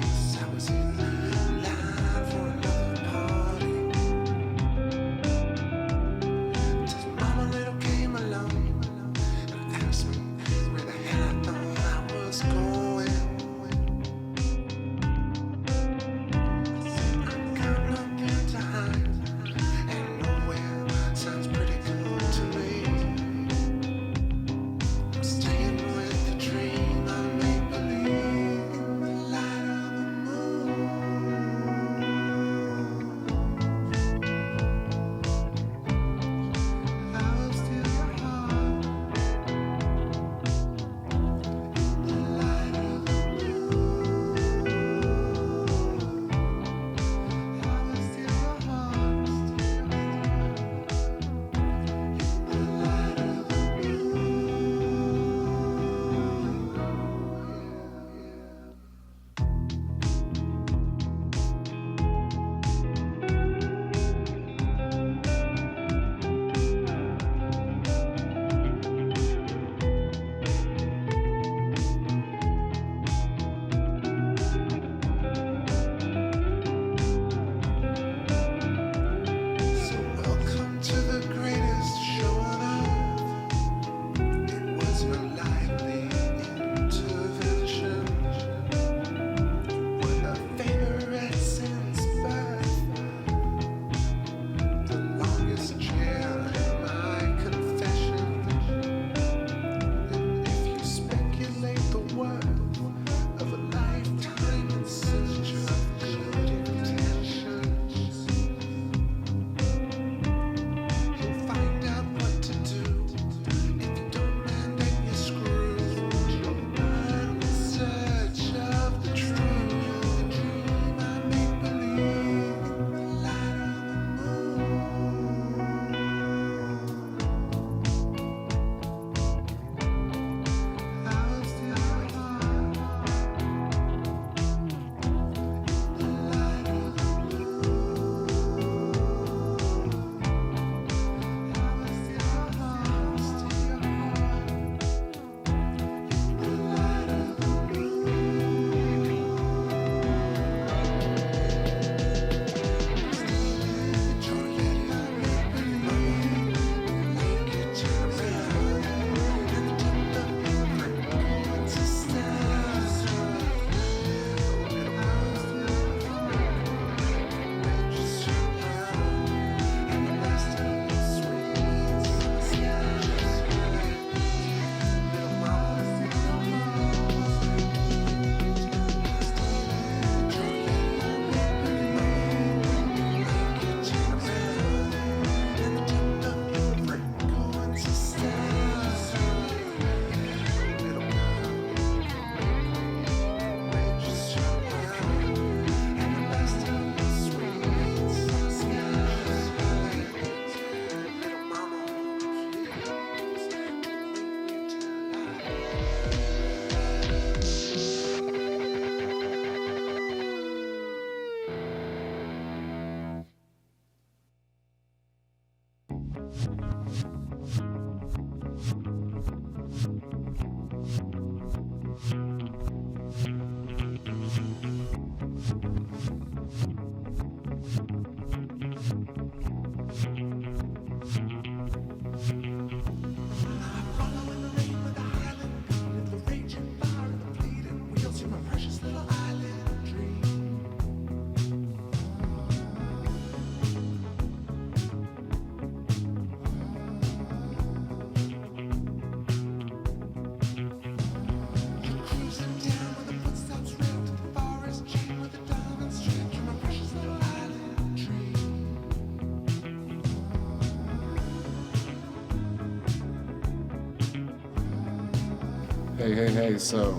Hey, so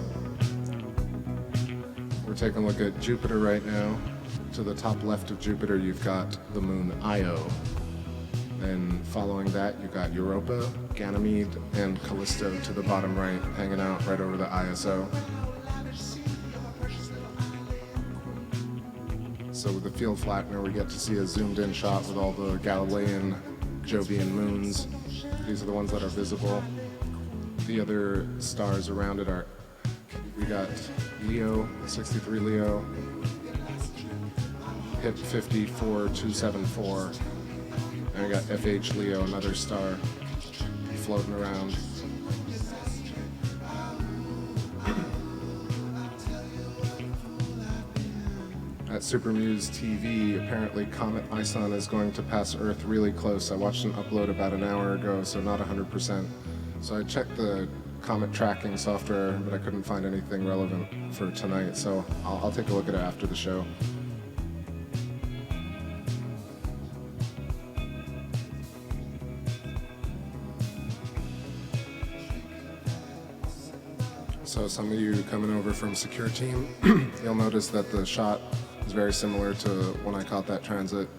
we're taking a look at Jupiter right now. To the top left of Jupiter, you've got the moon Io. Then following that, you've got Europa, Ganymede, and Callisto to the bottom right, hanging out right over the ISO. So with the field flattener, we get to see a zoomed-in shot with all the Galilean, Jovian moons. These are the ones that are visible. The other stars around it are, we got Leo, 63 Leo, HIP 54274, and we got FH Leo, another star floating around. At Supermuse TV, apparently Comet Ison is going to pass Earth really close. I watched an upload about an hour ago, so not 100%. So I checked the comet tracking software, but I couldn't find anything relevant for tonight, so I'll take a look at it after the show. So some of you coming over from Secure Team, you'll notice that the shot is very similar to when I caught that transit.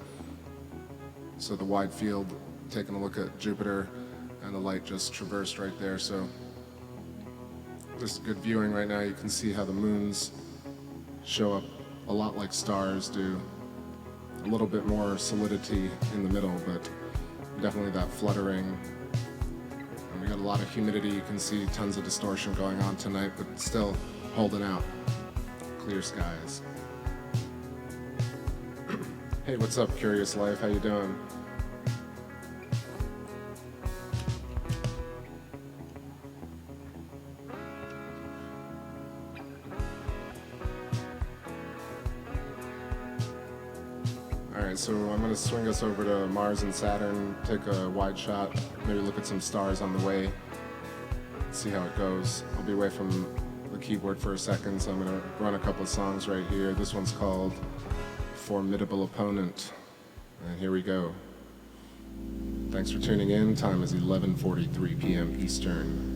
So the wide field, taking a look at Jupiter, and the light just traversed right there. So just good viewing right now. You can see how the moons show up a lot like stars do. A little bit more solidity in the middle, but definitely that fluttering. And we got a lot of humidity. You can see tons of distortion going on tonight, but still holding out. Clear skies. Hey, what's up, Curious Life? How you doing? Alright, so I'm going to swing us over to Mars and Saturn, take a wide shot, maybe look at some stars on the way, see how it goes. I'll be away from the keyboard for a second, so I'm going to run a couple of songs right here. This one's called Formidable Opponent, and here we go. Thanks for tuning in. Time is 11:43 p.m. Eastern.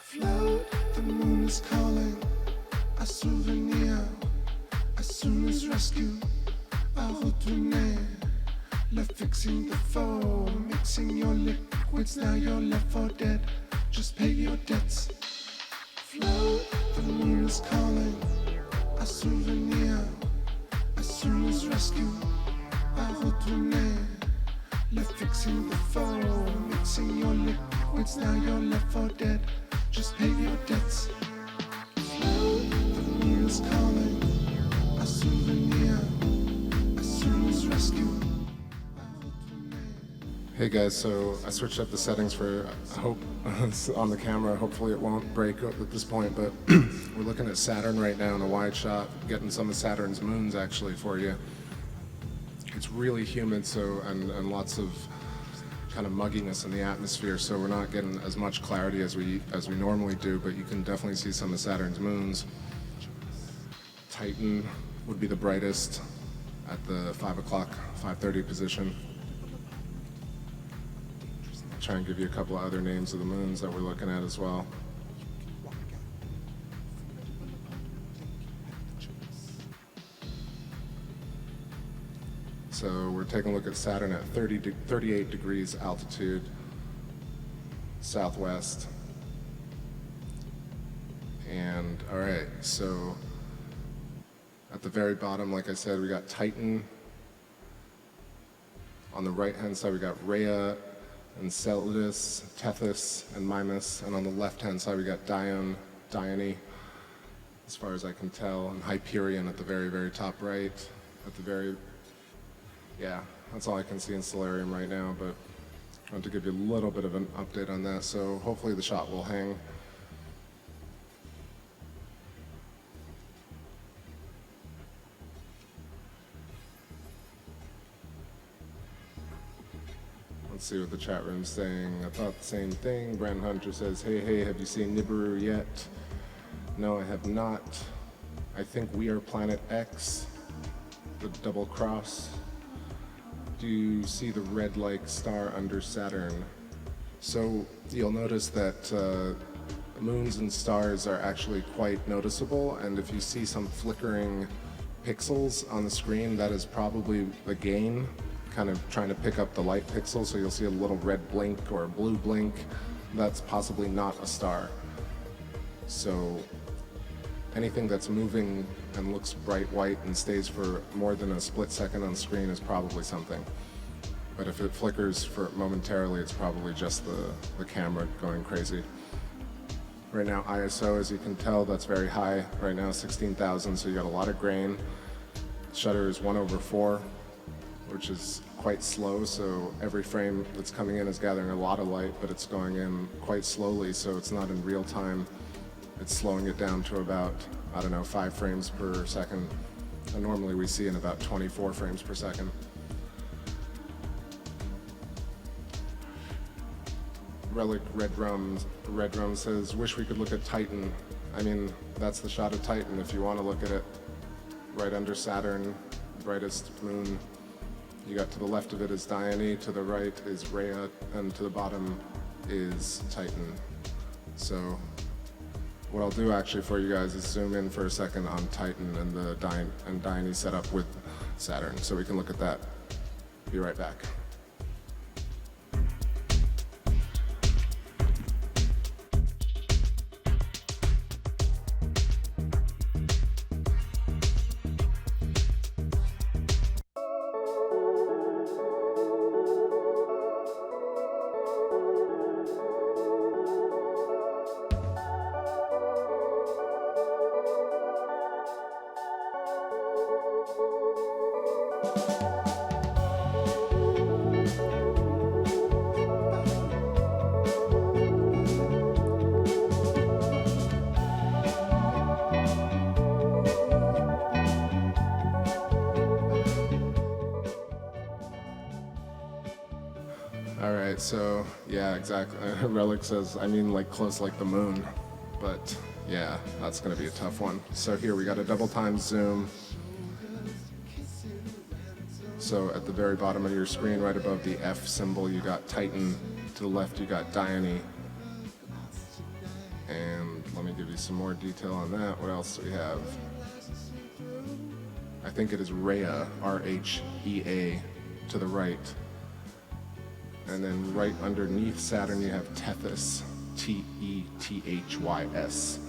Float, the moon is calling, a souvenir. As soon as rescue, à retourner. left fixing the foam, mixing your liquids, now you're left for dead. Just pay your debts. Float, the moon is calling, a souvenir, as soon as rescue, à retourner. Left fixing the foam, mixing your liquids, now you're left for dead. Just pay your debts. Float, the moon is calling, a souvenir, as soon as rescue. Hey guys, so I switched up the settings for, I hope on the camera, hopefully it won't break at this point, but we're looking at Saturn right now in a wide shot, getting some of Saturn's moons actually for you. It's really humid, so and lots of kind of mugginess in the atmosphere, so we're not getting as much clarity as we normally do, but you can definitely see some of Saturn's moons. Titan would be the brightest at the 5:30 position. Try and give you a couple of other names of the moons that we're looking at as well. So we're taking a look at Saturn at 38 degrees altitude, southwest. And all right, so at the very bottom, like I said, we got Titan. On the right-hand side, we got Rhea, Enceladus, Tethys, and Mimas, and on the left-hand side we got Dione, as far as I can tell, and Hyperion at the very, very top right. Yeah, that's all I can see in Stellarium right now, but I want to give you a little bit of an update on that, so hopefully the shot will hang. Let's see what the chat room's saying. I thought the same thing. Brandon Hunter says, hey, have you seen Nibiru yet? No, I have not. I think we are Planet X, the double cross. Do you see the red-like star under Saturn? So you'll notice that moons and stars are actually quite noticeable, and if you see some flickering pixels on the screen, that is probably the gain, kind of trying to pick up the light pixels, so you'll see a little red blink or a blue blink. That's possibly not a star. So anything that's moving and looks bright white and stays for more than a split second on screen is probably something. But if it flickers for momentarily, it's probably just the camera going crazy. Right now, ISO, as you can tell, that's very high. Right now, 16,000, so you got a lot of grain. Shutter is 1/4, which is quite slow, so every frame that's coming in is gathering a lot of light, but it's going in quite slowly, so it's not in real time. It's slowing it down to about, 5 frames per second. And normally we see in about 24 frames per second. Relic Red Rum says, wish we could look at Titan. I mean, that's the shot of Titan if you want to look at it. Right under Saturn, brightest moon. You got to the left of it is Dione, to the right is Rhea, and to the bottom is Titan. So what I'll do actually for you guys is zoom in for a second on Titan and the Dione set up with Saturn, so we can look at that. Be right back. Alright, so yeah, exactly. Relic says, I mean like close like the moon, but yeah, that's gonna be a tough one. So here we got a double time zoom. So at the very bottom of your screen, right above the F symbol, you got Titan. To the left, you got Dione. And let me give you some more detail on that. What else do we have? I think it is Rhea, R-H-E-A, to the right. And then right underneath Saturn, you have Tethys, Tethys.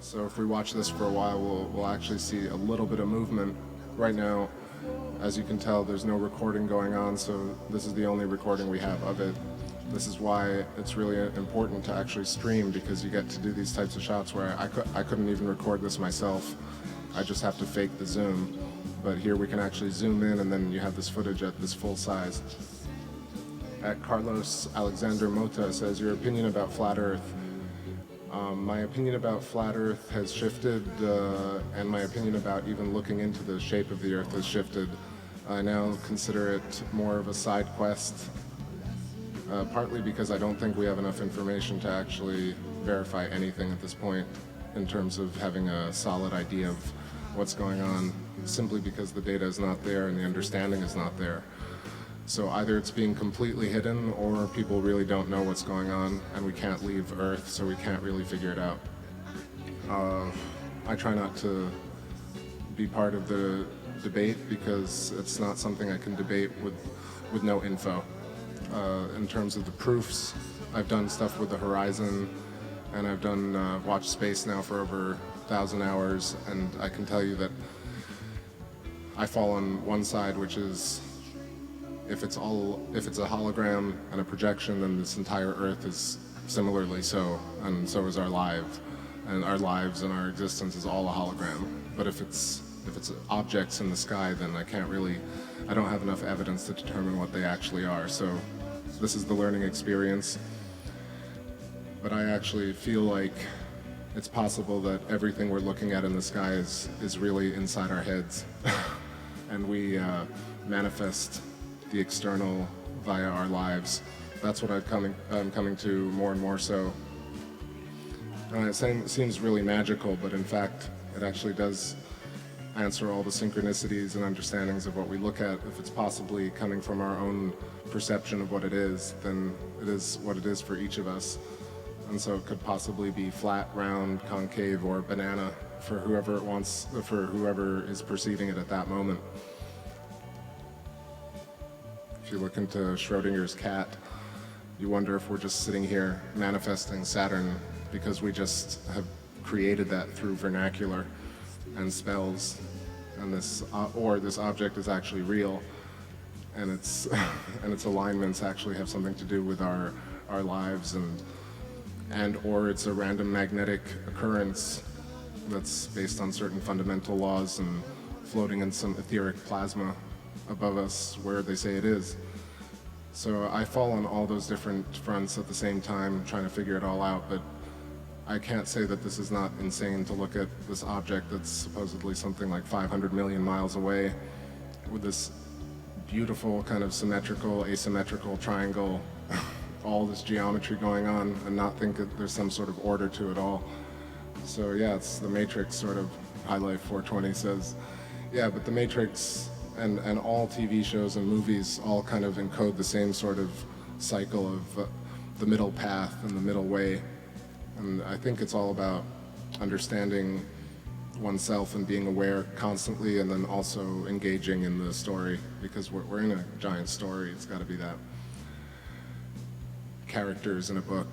So if we watch this for a while, we'll actually see a little bit of movement. Right now, as you can tell, there's no recording going on, so this is the only recording we have of it. This is why it's really important to actually stream, because you get to do these types of shots where I couldn't even record this myself. I just have to fake the zoom. But here we can actually zoom in, and then you have this footage at this full size. At Carlos Alexander Mota says, your opinion about flat Earth. My opinion about flat Earth has shifted, and my opinion about even looking into the shape of the Earth has shifted. I now consider it more of a side quest, partly because I don't think we have enough information to actually verify anything at this point in terms of having a solid idea of what's going on, simply because the data is not there and the understanding is not there. So either it's being completely hidden, or people really don't know what's going on and we can't leave Earth, so we can't really figure it out. I try not to be part of the debate because it's not something I can debate with no info. In terms of the proofs, I've done stuff with the Horizon, and I've done watched space now for over 1,000 hours, and I can tell you that I fall on one side, which is if it's a hologram and a projection, then this entire Earth is similarly so, and so is our lives, and our existence is all a hologram. But if it's objects in the sky, then I don't have enough evidence to determine what they actually are. So this is the learning experience. But I actually feel like it's possible that everything we're looking at in the sky is really inside our heads, and we manifest the external via our lives. That's what I'm coming to more and more so. It seems really magical, but in fact, it actually does answer all the synchronicities and understandings of what we look at. If it's possibly coming from our own perception of what it is, then it is what it is for each of us. And so it could possibly be flat, round, concave, or banana for whoever it wants, for whoever is perceiving it at that moment. If you look into Schrodinger's cat, you wonder if we're just sitting here manifesting Saturn because we just have created that through vernacular and spells, and this object is actually real, and its alignments actually have something to do with our lives, or it's a random magnetic occurrence that's based on certain fundamental laws and floating in some etheric plasma above us where they say it is. So I fall on all those different fronts at the same time, trying to figure it all out, but I can't say that this is not insane to look at this object that's supposedly something like 500 million miles away with this beautiful kind of symmetrical, asymmetrical triangle, all this geometry going on, and not think that there's some sort of order to it all. So yeah, it's the Matrix sort of. Highlight 420 says, yeah, but the Matrix and all TV shows and movies all kind of encode the same sort of cycle of the middle path and the middle way. And I think it's all about understanding oneself and being aware constantly, and then also engaging in the story, because we're in a giant story. It's got to be that. Characters in a book.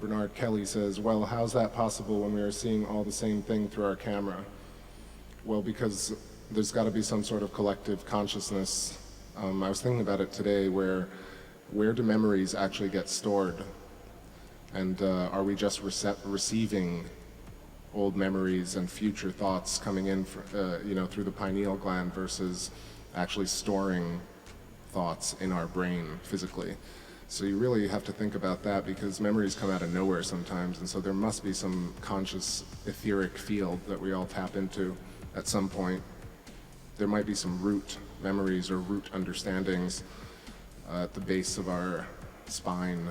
Bernard Kelly says, well, how's that possible when we are seeing all the same thing through our camera? Well, because there's got to be some sort of collective consciousness. I was thinking about it today, where do memories actually get stored? And are we just receiving old memories and future thoughts coming in through the pineal gland, versus actually storing thoughts in our brain physically? So you really have to think about that, because memories come out of nowhere sometimes, and so there must be some conscious etheric field that we all tap into at some point. There might be some root memories or root understandings at the base of our spine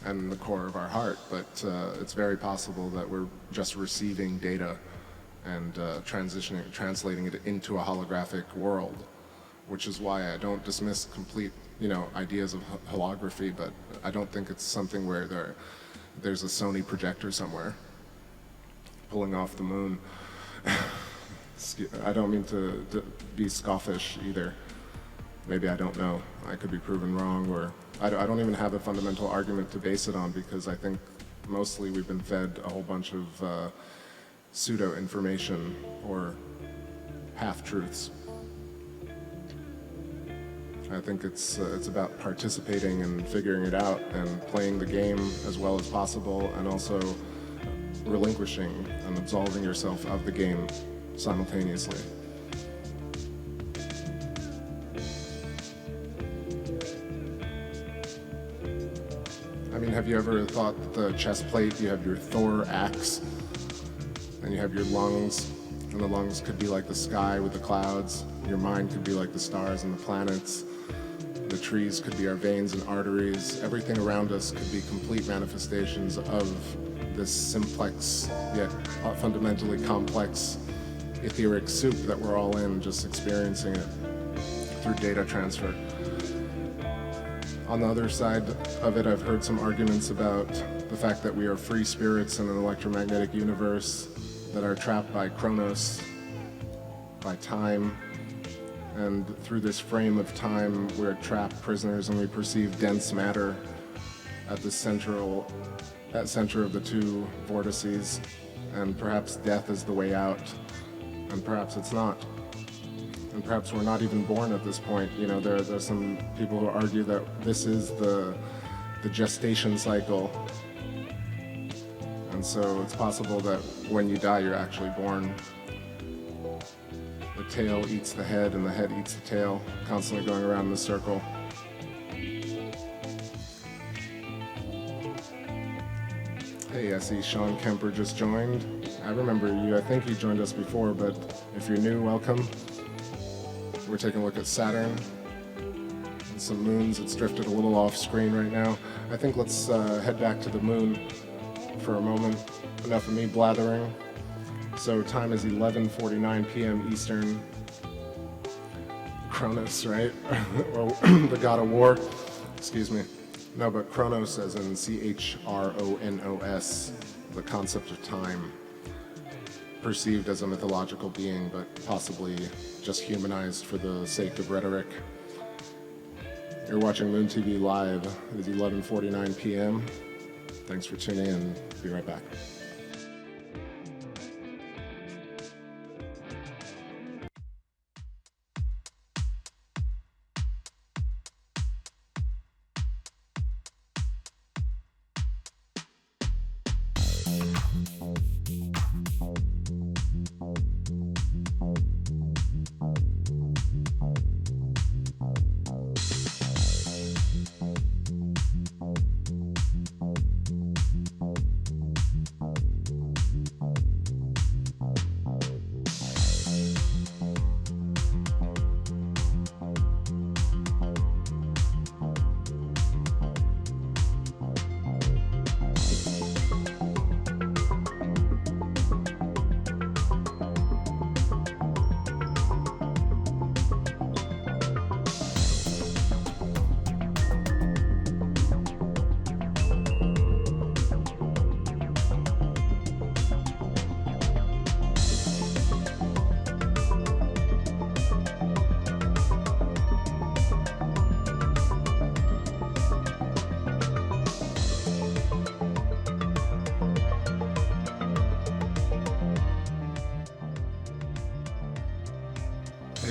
and the core of our heart, but it's very possible that we're just receiving data and translating it into a holographic world. which is why I don't dismiss complete, ideas of holography, but I don't think it's something where there's a Sony projector somewhere pulling off the moon. I don't mean to be scoffish either. Maybe I don't know. I could be proven wrong, or I don't even have a fundamental argument to base it on, because I think mostly we've been fed a whole bunch of pseudo-information or half-truths. I think it's about participating and figuring it out and playing the game as well as possible, and also relinquishing and absolving yourself of the game simultaneously. I mean, have you ever thought that the chest plate, you have your Thor axe, and you have your lungs, and the lungs could be like the sky with the clouds, your mind could be like the stars and the planets, the trees could be our veins and arteries, everything around us could be complete manifestations of this simplex yet fundamentally complex etheric soup that we're all in, just experiencing it through data transfer. On the other side of it, I've heard some arguments about the fact that we are free spirits in an electromagnetic universe that are trapped by Chronos, by time, and through this frame of time, we're trapped prisoners and we perceive dense matter at the center of the two vortices, and perhaps death is the way out, and perhaps it's not. And perhaps we're not even born at this point. There's some people who argue that this is the gestation cycle. And so it's possible that when you die, you're actually born. The tail eats the head and the head eats the tail, constantly going around in a circle. Hey, I see Sean Kemper just joined. I remember you. I think you joined us before, but if you're new, welcome. We're taking a look at Saturn and some moons. It's drifted a little off screen right now. I think let's head back to the moon for a moment. Enough of me blathering. So time is 11:49 p.m. Eastern. Chronos, right? Or the god of war. Excuse me. No, but Chronos as in Chronos, the concept of time, perceived as a mythological being, but possibly just humanized for the sake of rhetoric. You're watching Moon TV Live. It is 11:49 p.m. Thanks for tuning in. Be right back.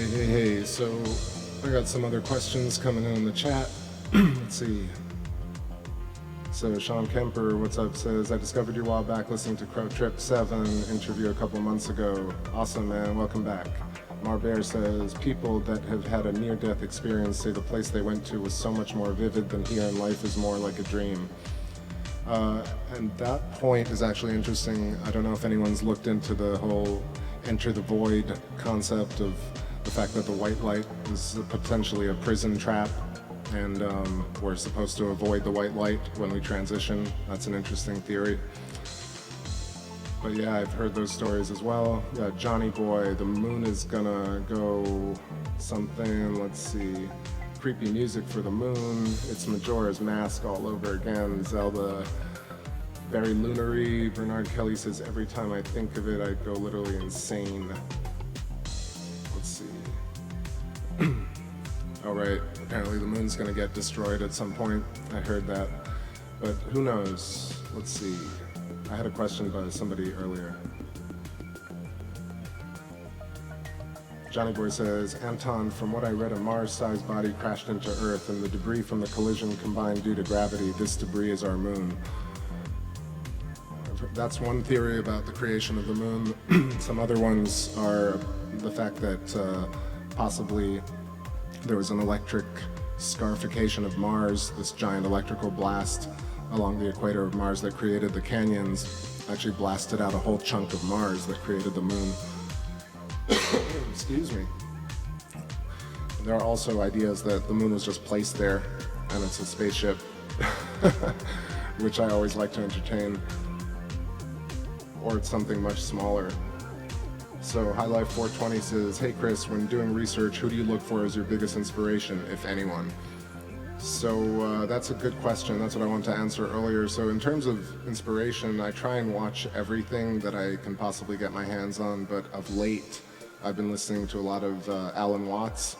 Hey, so I got some other questions coming in the chat. Let's see. So Sean Kemper, what's up, says, I discovered you a while back listening to Crow Trip 7 interview a couple months ago. Awesome, man, welcome back. Marbear says, people that have had a near-death experience say the place they went to was so much more vivid than here, and life is more like a dream. And that point is actually interesting. I don't know if anyone's looked into the whole enter the void concept of the fact that the white light is potentially a prison trap, and we're supposed to avoid the white light when we transition. That's an interesting theory. But yeah, I've heard those stories as well. Yeah, Johnny Boy, the moon is gonna go something, let's see. Creepy music for the moon. It's Majora's Mask all over again. Zelda, very lunary. Bernard Kelly says, every time I think of it, I go literally insane. Let's see. All right, apparently the moon's gonna get destroyed at some point. I heard that, but who knows? Let's see. I had a question by somebody earlier. Johnny Boy says, Anton, from what I read, a Mars-sized body crashed into Earth and the debris from the collision combined due to gravity. This debris is our moon. That's one theory about the creation of the moon. Some other ones are the fact that possibly there was an electric scarification of Mars, this giant electrical blast along the equator of Mars that created the canyons, actually blasted out a whole chunk of Mars that created the moon. Excuse me. There are also ideas that the moon was just placed there and it's a spaceship, which I always like to entertain, or it's something much smaller. So Highlife 420 says, hey Chris, when doing research, who do you look for as your biggest inspiration, if anyone? So that's a good question. That's what I wanted to answer earlier. So in terms of inspiration, I try and watch everything that I can possibly get my hands on, but of late, I've been listening to a lot of Alan Watts,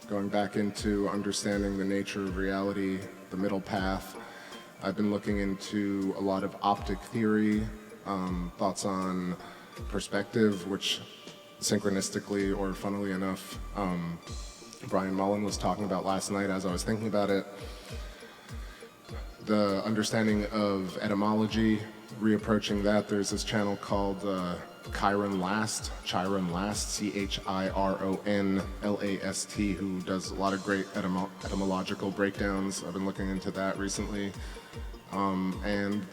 going back into understanding the nature of reality, the middle path. I've been looking into a lot of optic theory, thoughts on perspective, which synchronistically or funnily enough, Brian Mullen was talking about last night as I was thinking about it. The understanding of etymology, reapproaching that. There's this channel called Chiron Last, C-H-I-R-O-N-L-A-S-T, who does a lot of great etymological breakdowns. I've been looking into that recently. And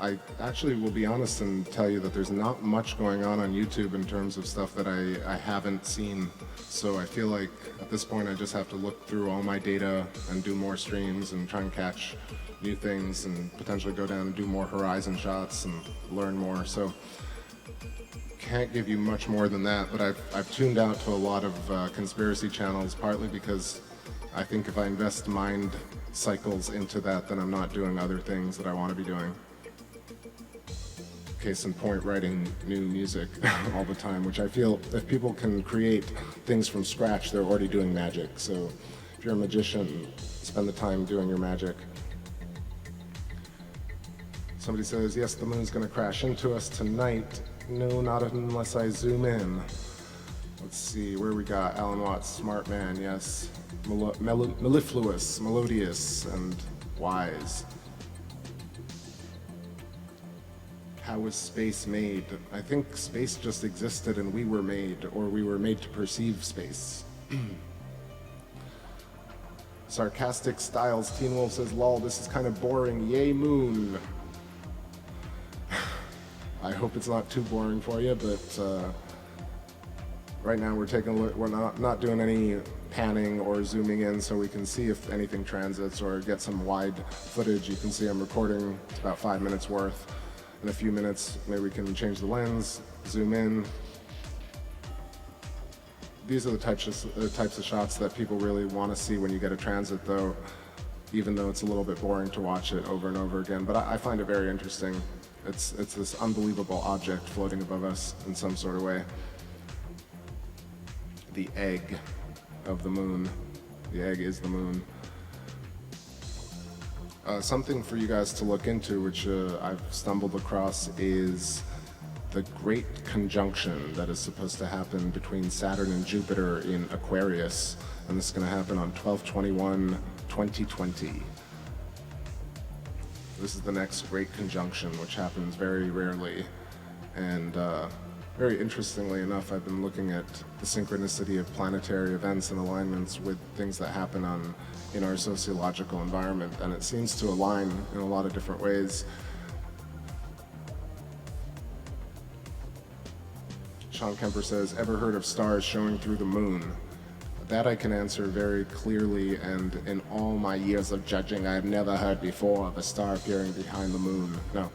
I actually will be honest and tell you that there's not much going on YouTube in terms of stuff that I haven't seen. So I feel like at this point I just have to look through all my data and do more streams and try and catch new things and potentially go down and do more horizon shots and learn more. So can't give you much more than that, but I've tuned out to a lot of conspiracy channels, partly because I think if I invest mind cycles into that, then I'm not doing other things that I want to be doing. Case in point, writing new music all the time, which I feel if people can create things from scratch, they're already doing magic. So if you're a magician, spend the time doing your magic. Somebody says, yes, the moon's going to crash into us tonight. No, not unless I zoom in. Let's see, where we got Alan Watts, smart man, yes. Mellifluous, melodious, and wise. How was space made? I think space just existed and we were made, or we were made to perceive space. Sarcastic Styles, Teen Wolf says, lol, this is kind of boring, yay moon. I hope it's not too boring for you, but right now we're taking a look, we're not doing any panning or zooming in so we can see if anything transits or get some wide footage. You can see I'm recording about 5 minutes worth. In a few minutes, maybe we can change the lens, zoom in. These are the types of shots that people really want to see when you get a transit, though, even though it's a little bit boring to watch it over and over again. But I find it very interesting. It's this unbelievable object floating above us in some sort of way. The egg of the moon. The egg is the moon. Something for you guys to look into, which I've stumbled across, is the great conjunction that is supposed to happen between Saturn and Jupiter in Aquarius, and this is going to happen on 12/21/2020. This is the next great conjunction, which happens very rarely, and very interestingly enough, I've been looking at the synchronicity of planetary events and alignments with things that happen in our sociological environment, and it seems to align in a lot of different ways. Sean Kemper says, ever heard of stars showing through the moon? That I can answer very clearly, and in all my years of judging, I have never heard before of a star appearing behind the moon. No,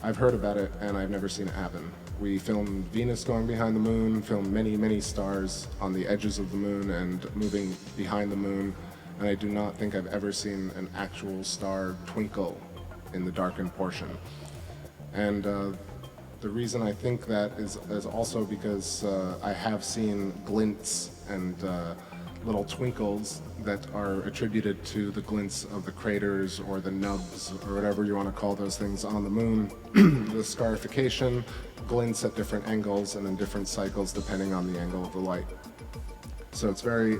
I've heard about it, and I've never seen it happen. We filmed Venus going behind the moon, filmed many, many stars on the edges of the moon and moving behind the moon, and I do not think I've ever seen an actual star twinkle in the darkened portion. And the reason I think that is also because I have seen glints and little twinkles that are attributed to the glints of the craters or the nubs or whatever you want to call those things on the moon. The scarification glints at different angles and in different cycles depending on the angle of the light. So it's very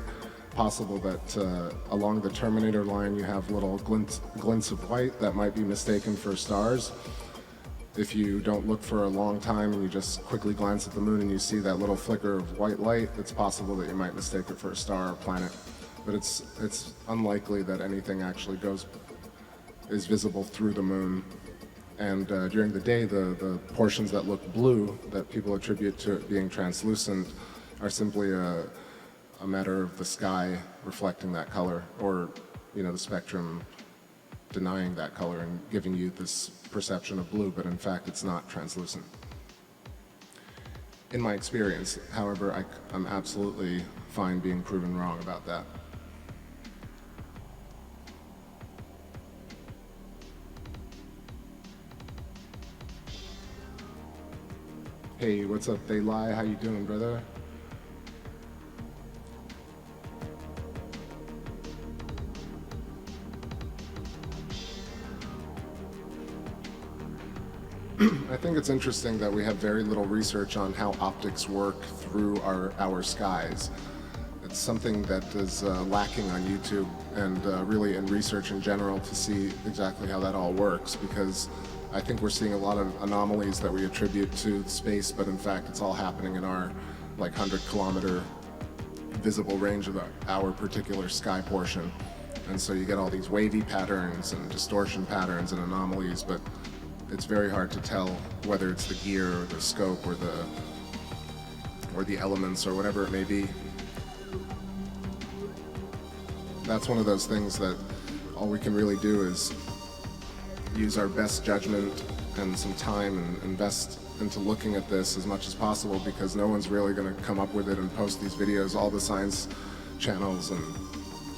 possible that along the Terminator line you have little glints of white that might be mistaken for stars. If you don't look for a long time and you just quickly glance at the moon and you see that little flicker of white light, it's possible that you might mistake it for a star or planet. But it's unlikely that anything actually is visible through the moon. And during the day, the portions that look blue that people attribute to it being translucent are simply a matter of the sky reflecting that color, or the spectrum denying that color and giving you this perception of blue, but in fact it's not translucent. In my experience, however, I'm absolutely fine being proven wrong about that. Hey, what's up, They Lie? How you doing, brother? I think it's interesting that we have very little research on how optics work through our skies. It's something that is lacking on YouTube and really in research in general to see exactly how that all works, because I think we're seeing a lot of anomalies that we attribute to space, but in fact it's all happening in our 100-kilometer visible range of our particular sky portion. And so you get all these wavy patterns and distortion patterns and anomalies, but it's very hard to tell whether it's the gear or the scope or the elements or whatever it may be. That's one of those things that all we can really do is use our best judgment and some time and invest into looking at this as much as possible, because no one's really going to come up with it and post these videos. All the science channels and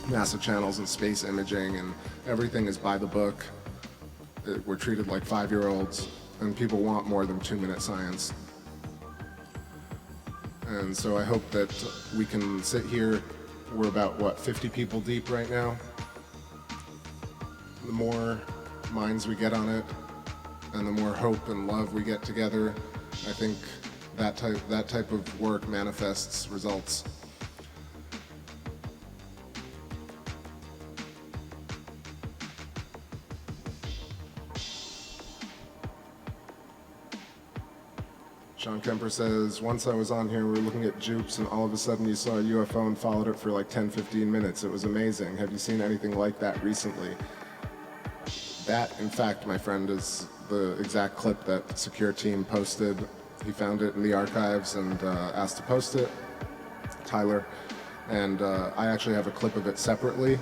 NASA channels and space imaging and everything is by the book. We're treated like 5-year-olds, and people want more than 2-minute science. And so I hope that we can sit here. We're about, 50 people deep right now? The more minds we get on it, and the more hope and love we get together, I think that type of work manifests results. Sean Kemper says, once I was on here, we were looking at Gibbous, and all of a sudden you saw a UFO and followed it for 10-15 minutes. It was amazing. Have you seen anything like that recently? That, in fact, my friend, is the exact clip that Secure Team posted. He found it in the archives and asked to post it, Tyler. And I actually have a clip of it separately,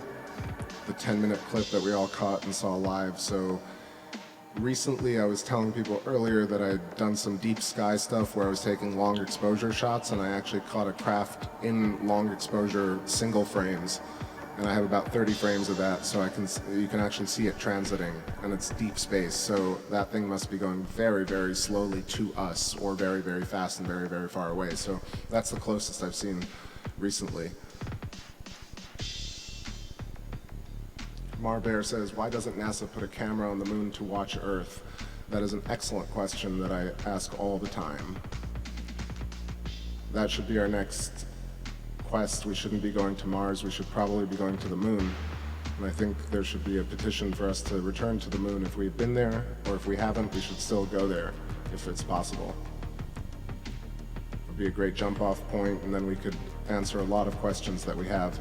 the 10-minute clip that we all caught and saw live. So recently, I was telling people earlier that I'd done some deep sky stuff where I was taking long exposure shots, and I actually caught a craft in long exposure single frames, and I have about 30 frames of that, so you can actually see it transiting, and it's deep space, so that thing must be going very, very slowly to us, or very, very fast and very, very far away. So that's the closest I've seen recently. Marbear says, why doesn't NASA put a camera on the moon to watch Earth? That is an excellent question that I ask all the time. That should be our next quest. We shouldn't be going to Mars, we should probably be going to the moon. And I think there should be a petition for us to return to the moon if we've been there, or if we haven't, we should still go there if it's possible. It would be a great jump off point, and then we could answer a lot of questions that we have.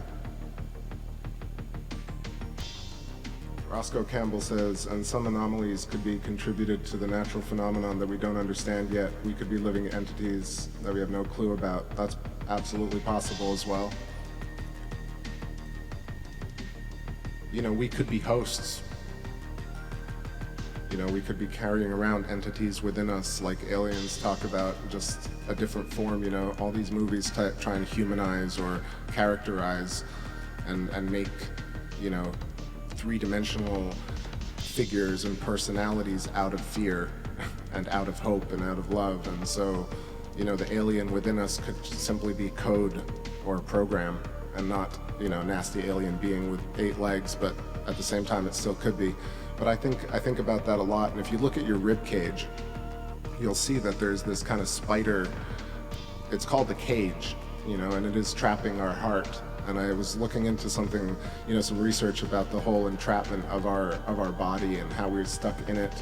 Roscoe Campbell says, and some anomalies could be contributed to the natural phenomenon that we don't understand yet. We could be living entities that we have no clue about. That's absolutely possible as well. we could be hosts. We could be carrying around entities within us, like aliens talk about, just a different form. All these movies try and humanize or characterize and make, three-dimensional figures and personalities out of fear and out of hope and out of love. And so, the alien within us could simply be code or a program, and not, nasty alien being with 8 legs, but at the same time it still could be. But I think about that a lot, and if you look at your rib cage, you'll see that there's this kind of spider. It's called the cage, and it is trapping our heart. And I was looking into something, some research about the whole entrapment of our body and how we're stuck in it.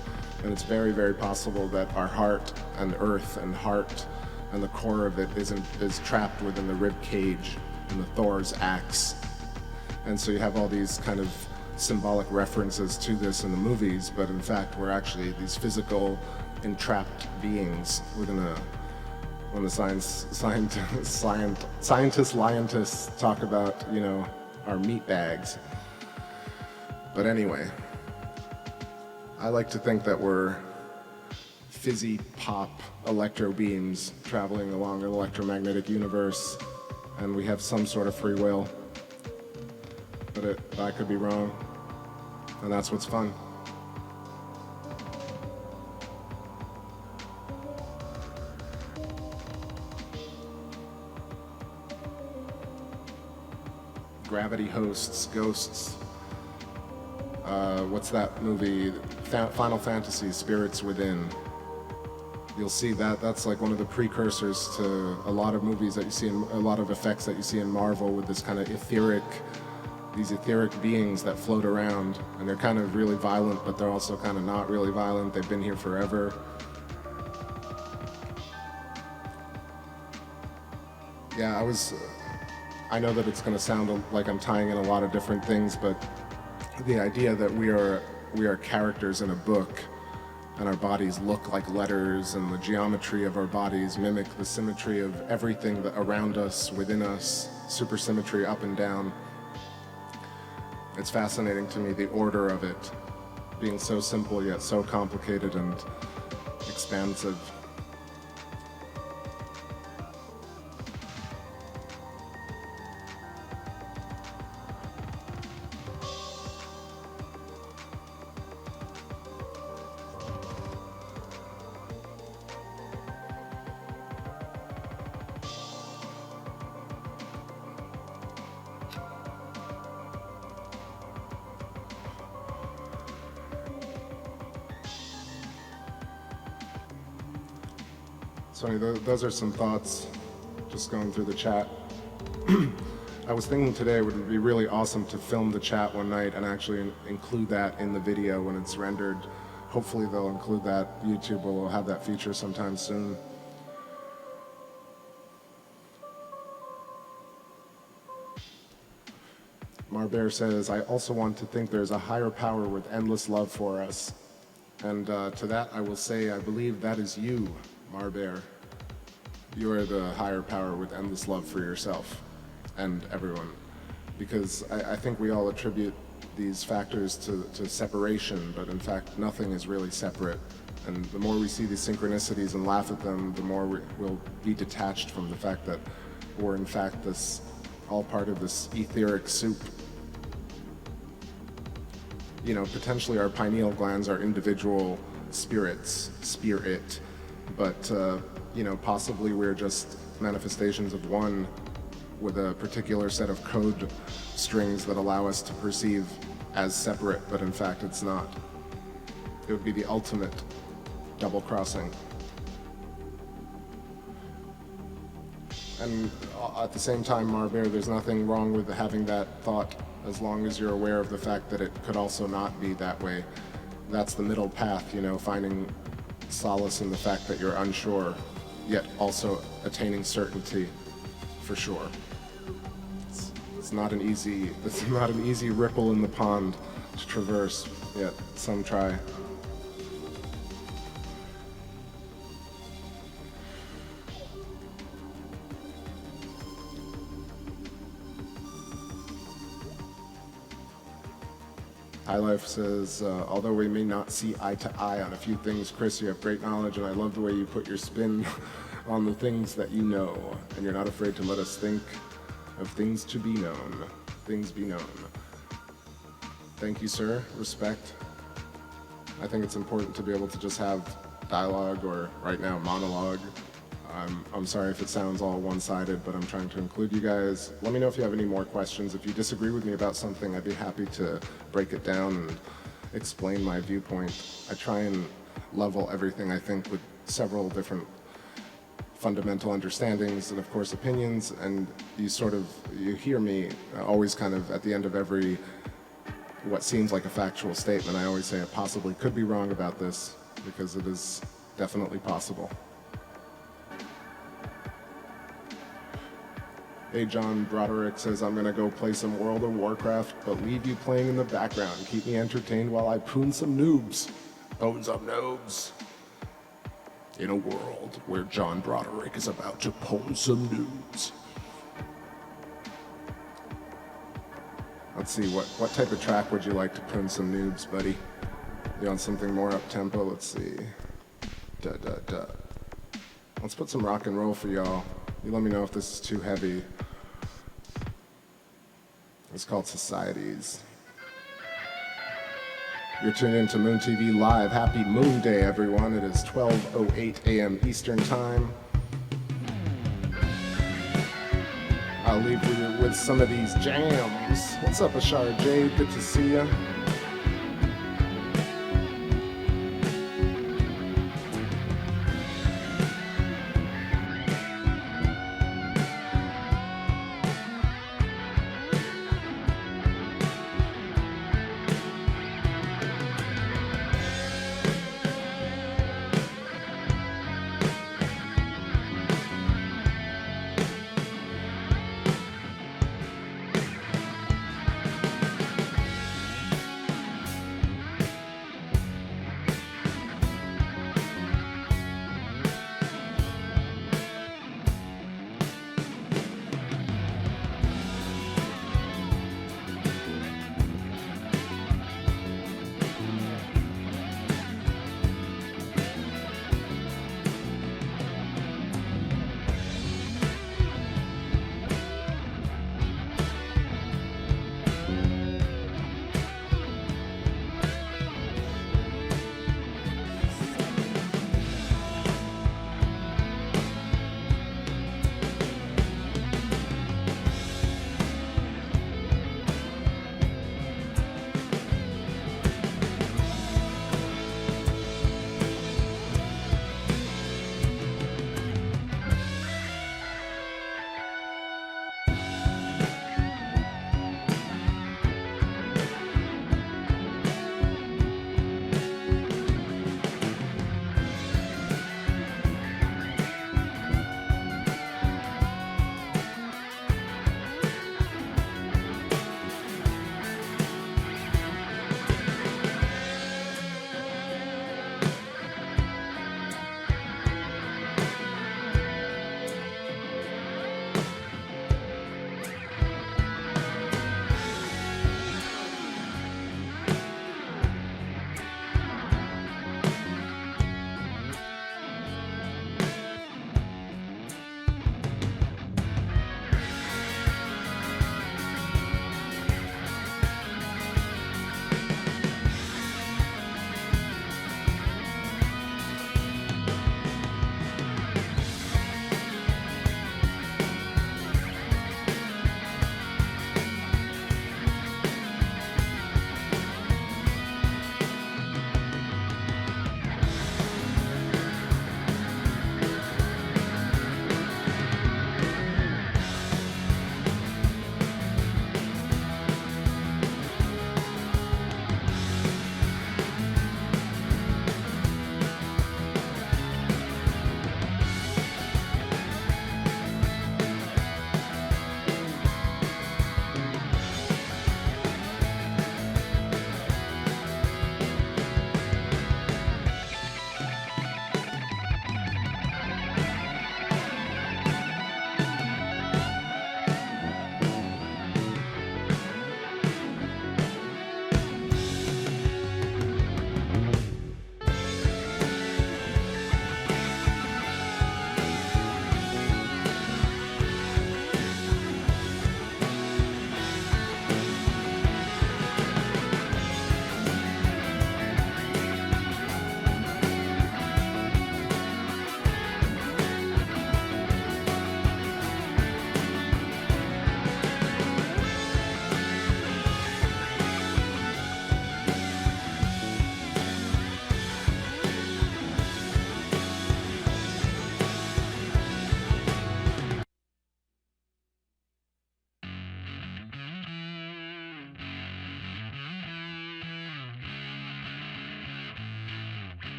And it's very, very possible that our heart and earth and heart and the core of it is trapped within the rib cage and the Thor's axe. And so you have all these kind of symbolic references to this in the movies, but in fact we're actually these physical entrapped beings within when the scientists talk about, our meat bags. But anyway, I like to think that we're fizzy pop electro beams traveling along an electromagnetic universe, and we have some sort of free will. But I could be wrong, and that's what's fun. Gravity hosts, ghosts. What's that movie? Final Fantasy, Spirits Within. You'll see that's like one of the precursors to a lot of movies that you see, a lot of effects that you see in Marvel, with this kind of these etheric beings that float around, and they're kind of really violent, but they're also kind of not really violent. They've been here forever. Yeah, I know that it's going to sound like I'm tying in a lot of different things, but the idea that we are characters in a book, and our bodies look like letters, and the geometry of our bodies mimic the symmetry of everything that around us, within us, supersymmetry up and down. It's fascinating to me, the order of it, being so simple yet so complicated and expansive. Sony, those are some thoughts, just going through the chat. I was thinking today it would be really awesome to film the chat one night and actually include that in the video when it's rendered. Hopefully they'll include that. YouTube will have that feature sometime soon. Marbear says, I also want to think there's a higher power with endless love for us. And to that I will say, I believe that is you, Marbear. You are the higher power with endless love for yourself and everyone. Because I think we all attribute these factors to separation, but in fact nothing is really separate. And the more we see these synchronicities and laugh at them, the more we'll be detached from the fact that we're in fact all part of this etheric soup. Potentially our pineal glands are individual spirits, but possibly we're just manifestations of one with a particular set of code strings that allow us to perceive as separate, but in fact it's not. It would be the ultimate double crossing. And at the same time, Marbear, there's nothing wrong with having that thought, as long as you're aware of the fact that it could also not be that way. That's the middle path, finding solace in the fact that you're unsure, yet also attaining certainty for sure. It's not an easy ripple in the pond to traverse, yet some try. High Life says, although we may not see eye to eye on a few things, Chris, you have great knowledge, and I love the way you put your spin on the things that you know, and you're not afraid to let us think of things to be known. Things be known. Thank you, sir. Respect. I think it's important to be able to just have dialogue, or right now monologue. I'm sorry if it sounds all one-sided, but I'm trying to include you guys. Let me know if you have any more questions. If you disagree with me about something, I'd be happy to break it down and explain my viewpoint. I try and level everything, I think, with several different fundamental understandings and, of course, opinions, and you hear me always kind of at the end of every what seems like a factual statement, I always say I possibly could be wrong about this, because it is definitely possible. Hey, John Broderick says, I'm gonna go play some World of Warcraft, but leave you playing in the background. Keep me entertained while I poon some noobs. Poon some noobs. In a world where John Broderick is about to poon some noobs. Let's see, what type of track would you like to poon some noobs, buddy? You want something more up-tempo? Let's see. Let's put some rock and roll for y'all. You let me know if this is too heavy. It's called Societies. You're tuned in to Moon TV Live. Happy Moon Day, everyone. It is 12:08 a.m. Eastern Time. I'll leave you with some of these jams. What's up, Ashara Jade? Good to see ya.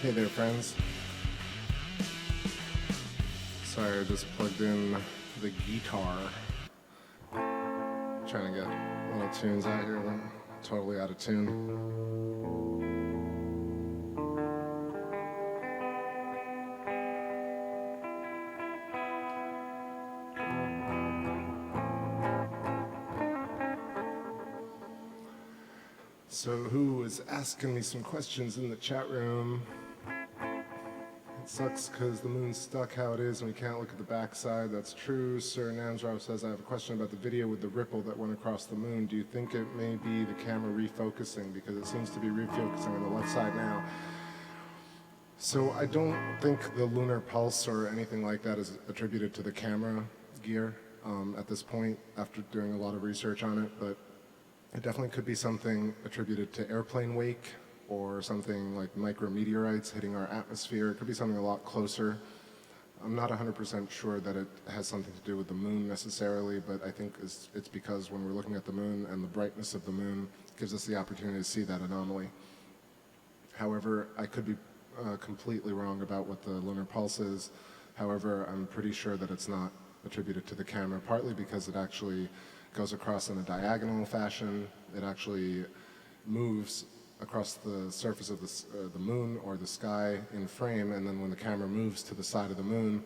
Hey there, friends. Sorry, I just plugged in the guitar. Trying to get little tunes out here, I'm totally out of tune. So who was asking me some questions in the chat room? It sucks because the moon's stuck how it is and we can't look at the backside. That's true. Sir Namsrov says, I have a question about the video with the ripple that went across the moon. Do you think it may be the camera refocusing? Because it seems to be refocusing on the left side now. So I don't think the lunar pulse or anything like that is attributed to the camera gear at this point after doing a lot of research on it, but it definitely could be something attributed to airplane wake or something like micrometeorites hitting our atmosphere. It could be something a lot closer. I'm not 100% sure that it has something to do with the moon necessarily, but I think it's because when we're looking at the moon and the brightness of the moon gives us the opportunity to see that anomaly. However, I could be completely wrong about what the lunar pulse is. However, I'm pretty sure that it's not attributed to the camera, partly because it actually goes across in a diagonal fashion. It actually moves across the surface of the moon or the sky in frame, and then when the camera moves to the side of the moon,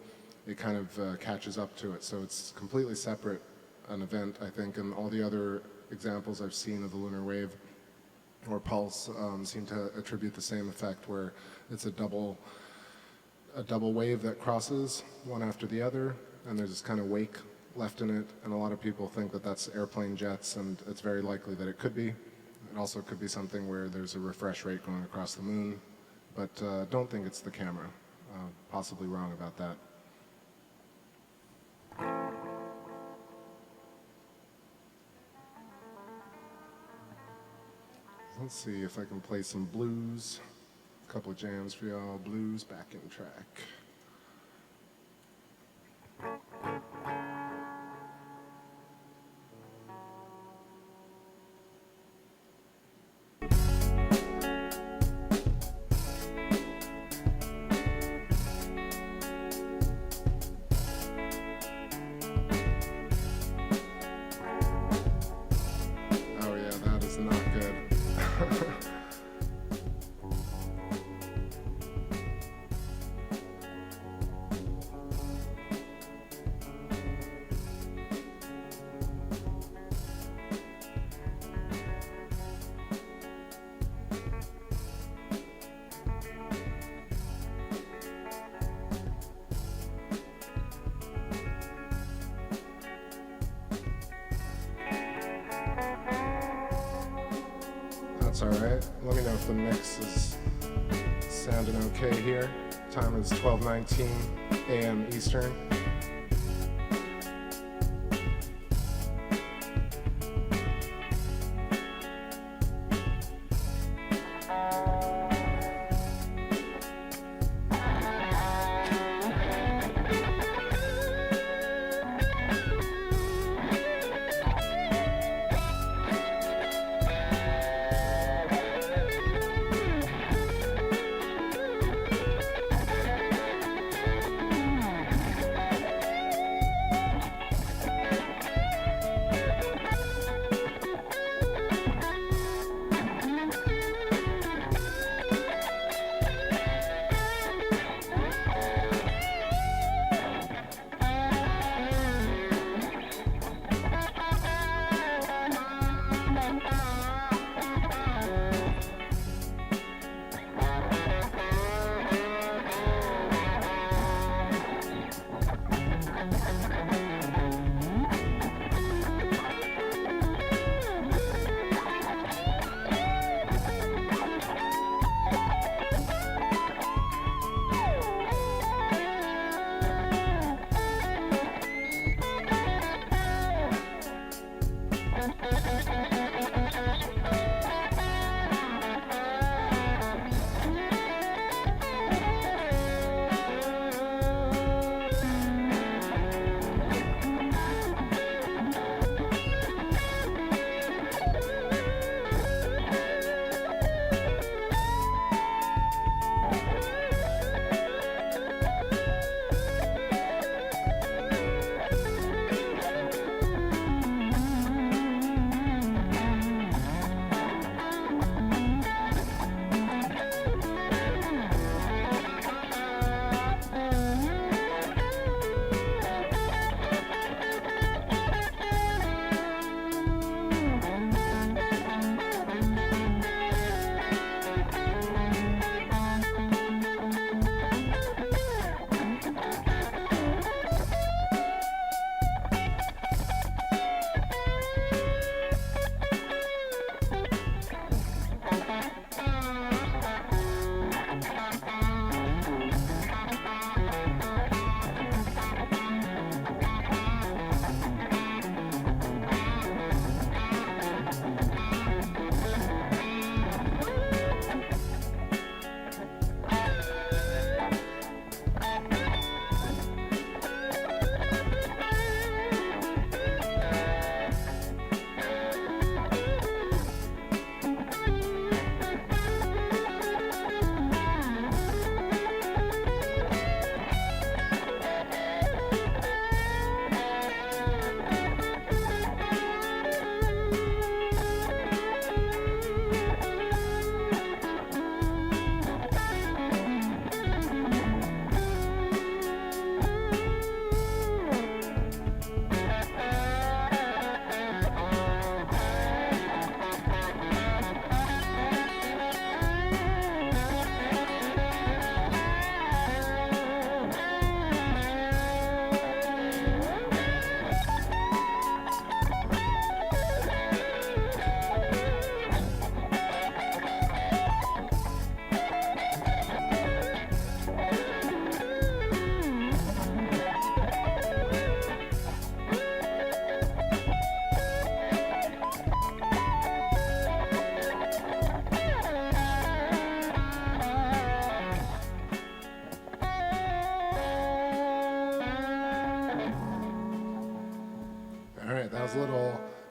it kind of catches up to it. So it's completely separate an event, I think, and all the other examples I've seen of the lunar wave or pulse seem to attribute the same effect, where it's a double wave that crosses one after the other, and there's this kind of wake left in it, and a lot of people think that that's airplane jets, and it's very likely that it could be. It also could be something where there's a refresh rate going across the moon, but don't think it's the camera. Possibly wrong about that. Let's see if I can play some blues. A couple of jams for y'all. Blues backing track. That's all right. Let me know if the mix is sounding okay here. Time is 12:19 a.m. Eastern.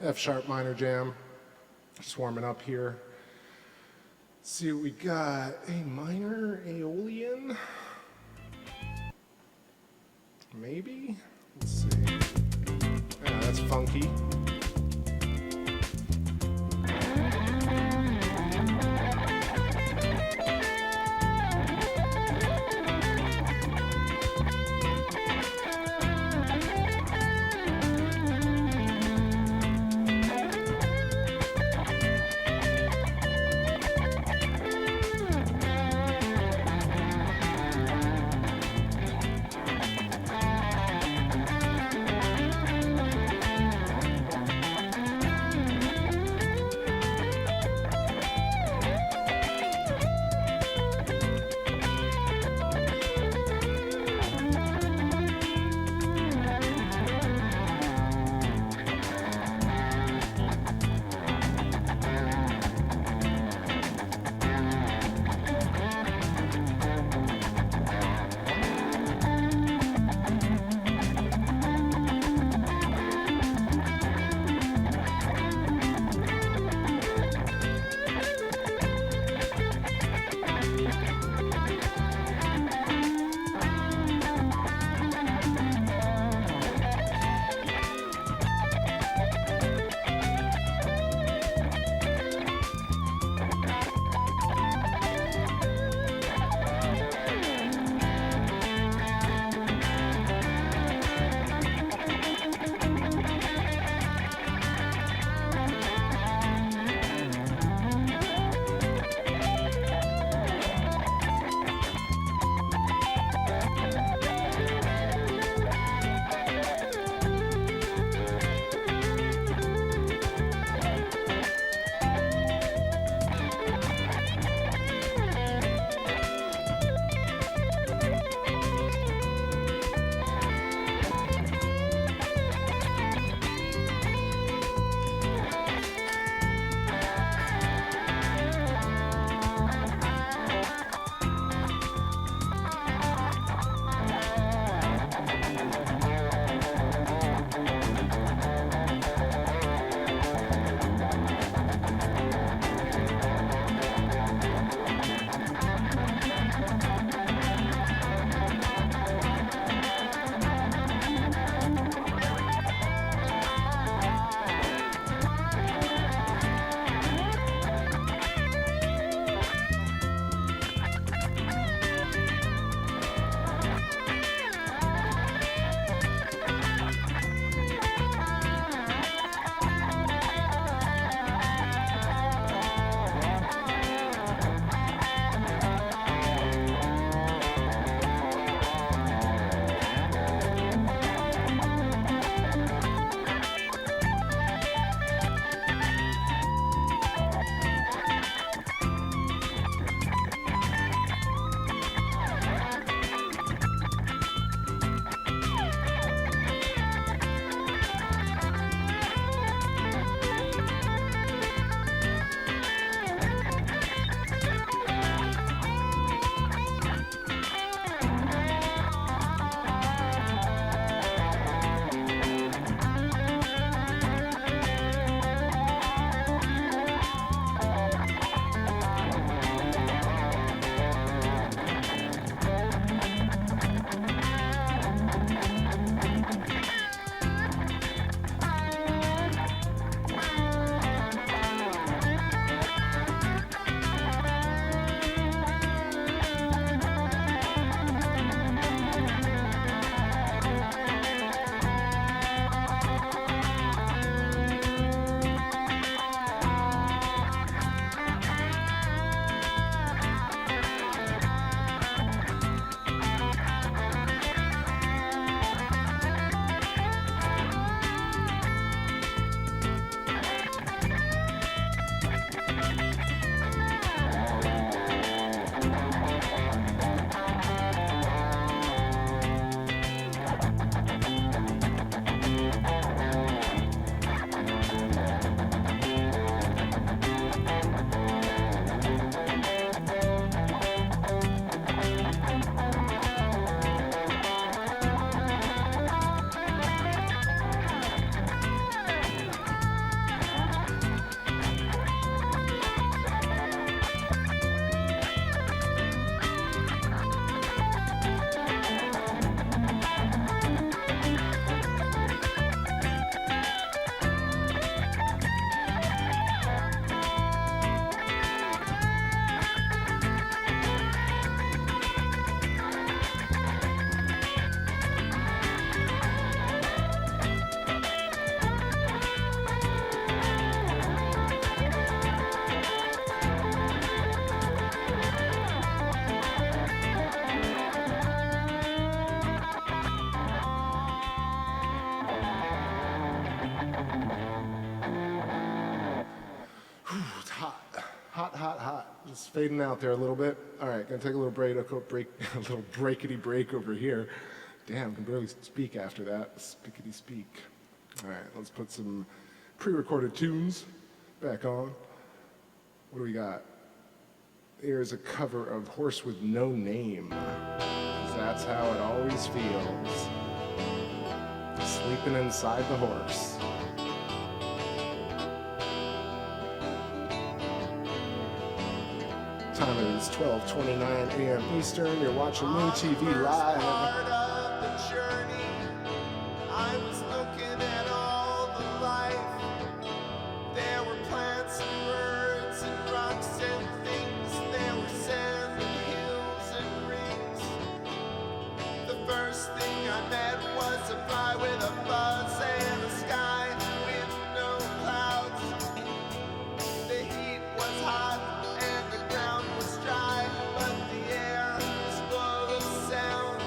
F sharp minor jam. Just warming up here. Let's see what we got. A minor Aeolian. Maybe? Let's see. Yeah, that's funky. Hot, hot, hot. Just fading out there a little bit. All right, gonna take a little break, a little breakity break over here. Damn, can barely speak after that. Speakity speak. All right, let's put some pre-recorded tunes back on. What do we got? Here's a cover of Horse with No Name. 'Cause that's how it always feels. Sleeping inside the horse. Time is 12:29 a.m. Eastern. You're watching Moon TV Live. Part of the journey, I was looking at all the life. There were plants and birds and rocks and things. There were sand and hills and rings. The first thing I met was a fly with a buzz and a sky with no clouds. The heat was hot and the ground was dry, but the air was full of sound.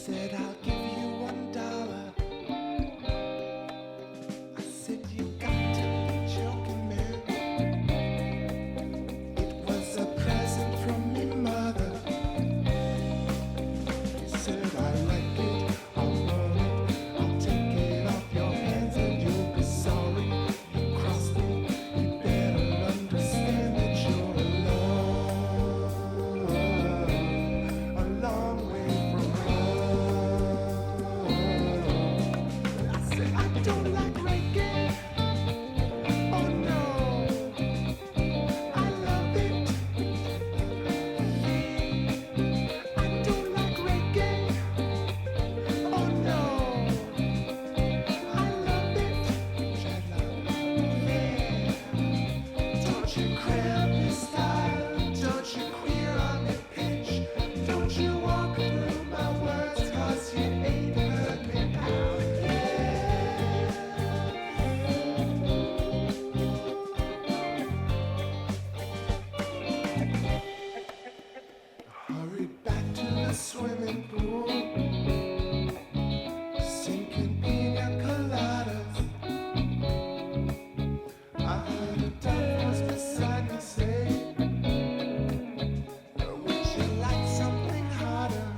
said, I'll give you $1. I said, you got to be joking, man. It was a present from me mother. He said, I like it, I want it, I'll take it off your hands and you'll be sorry. You crossed me, you better understand that you're a long way from home. I said, I don't like reggae. Oh no, I love it. I don't like reggae. Oh no, I love it. Yeah. Don't you cram me style. Don't you queer on me pitch. Don't you walk through my words 'cause you ain't heard me out. Hurried back to the swimming pool, sinking pina coladas. I heard a dove was beside me say, would you like something hotter?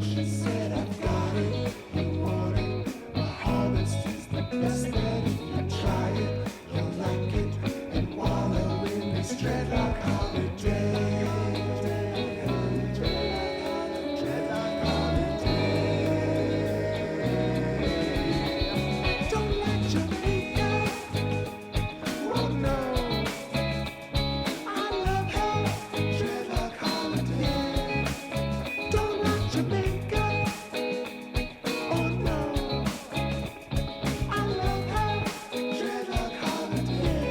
She said, I've got it, you want it. A harvest is the best that if you try it, you'll like it. And wallow in this dreadlock holiday. Dreadlock holiday. Don't like Jamaica. Oh no. I love her. Dreadlock holiday. Don't like Jamaica. Oh no. I love her. Dreadlock holiday.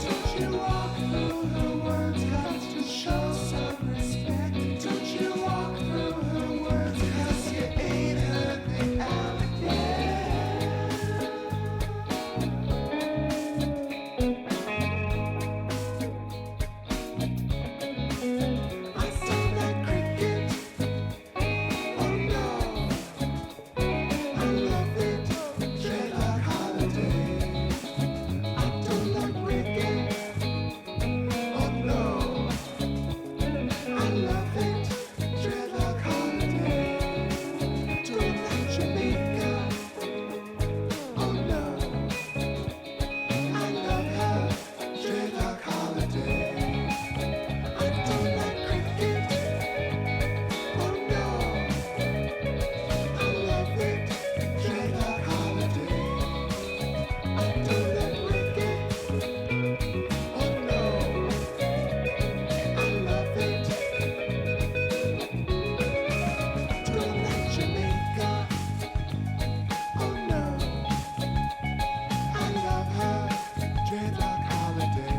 Don't you walk through her words, got to show some respect. Don't you walk through her words, 'cause you ain't heard me out yet. I sound like cricket. Oh no, I love it. Dreadlock holiday. I don't like reggae. Oh no, I love it. Dreadlock holiday. Don't like Jamaica. Oh no, I love her. Dreadlock holiday. I don't like cricket. Oh no, I love it. Dreadlock holiday. I don't like reggae. Oh no, I love it. Don't like Jamaica. Oh no, I love her. Dreadlock holiday.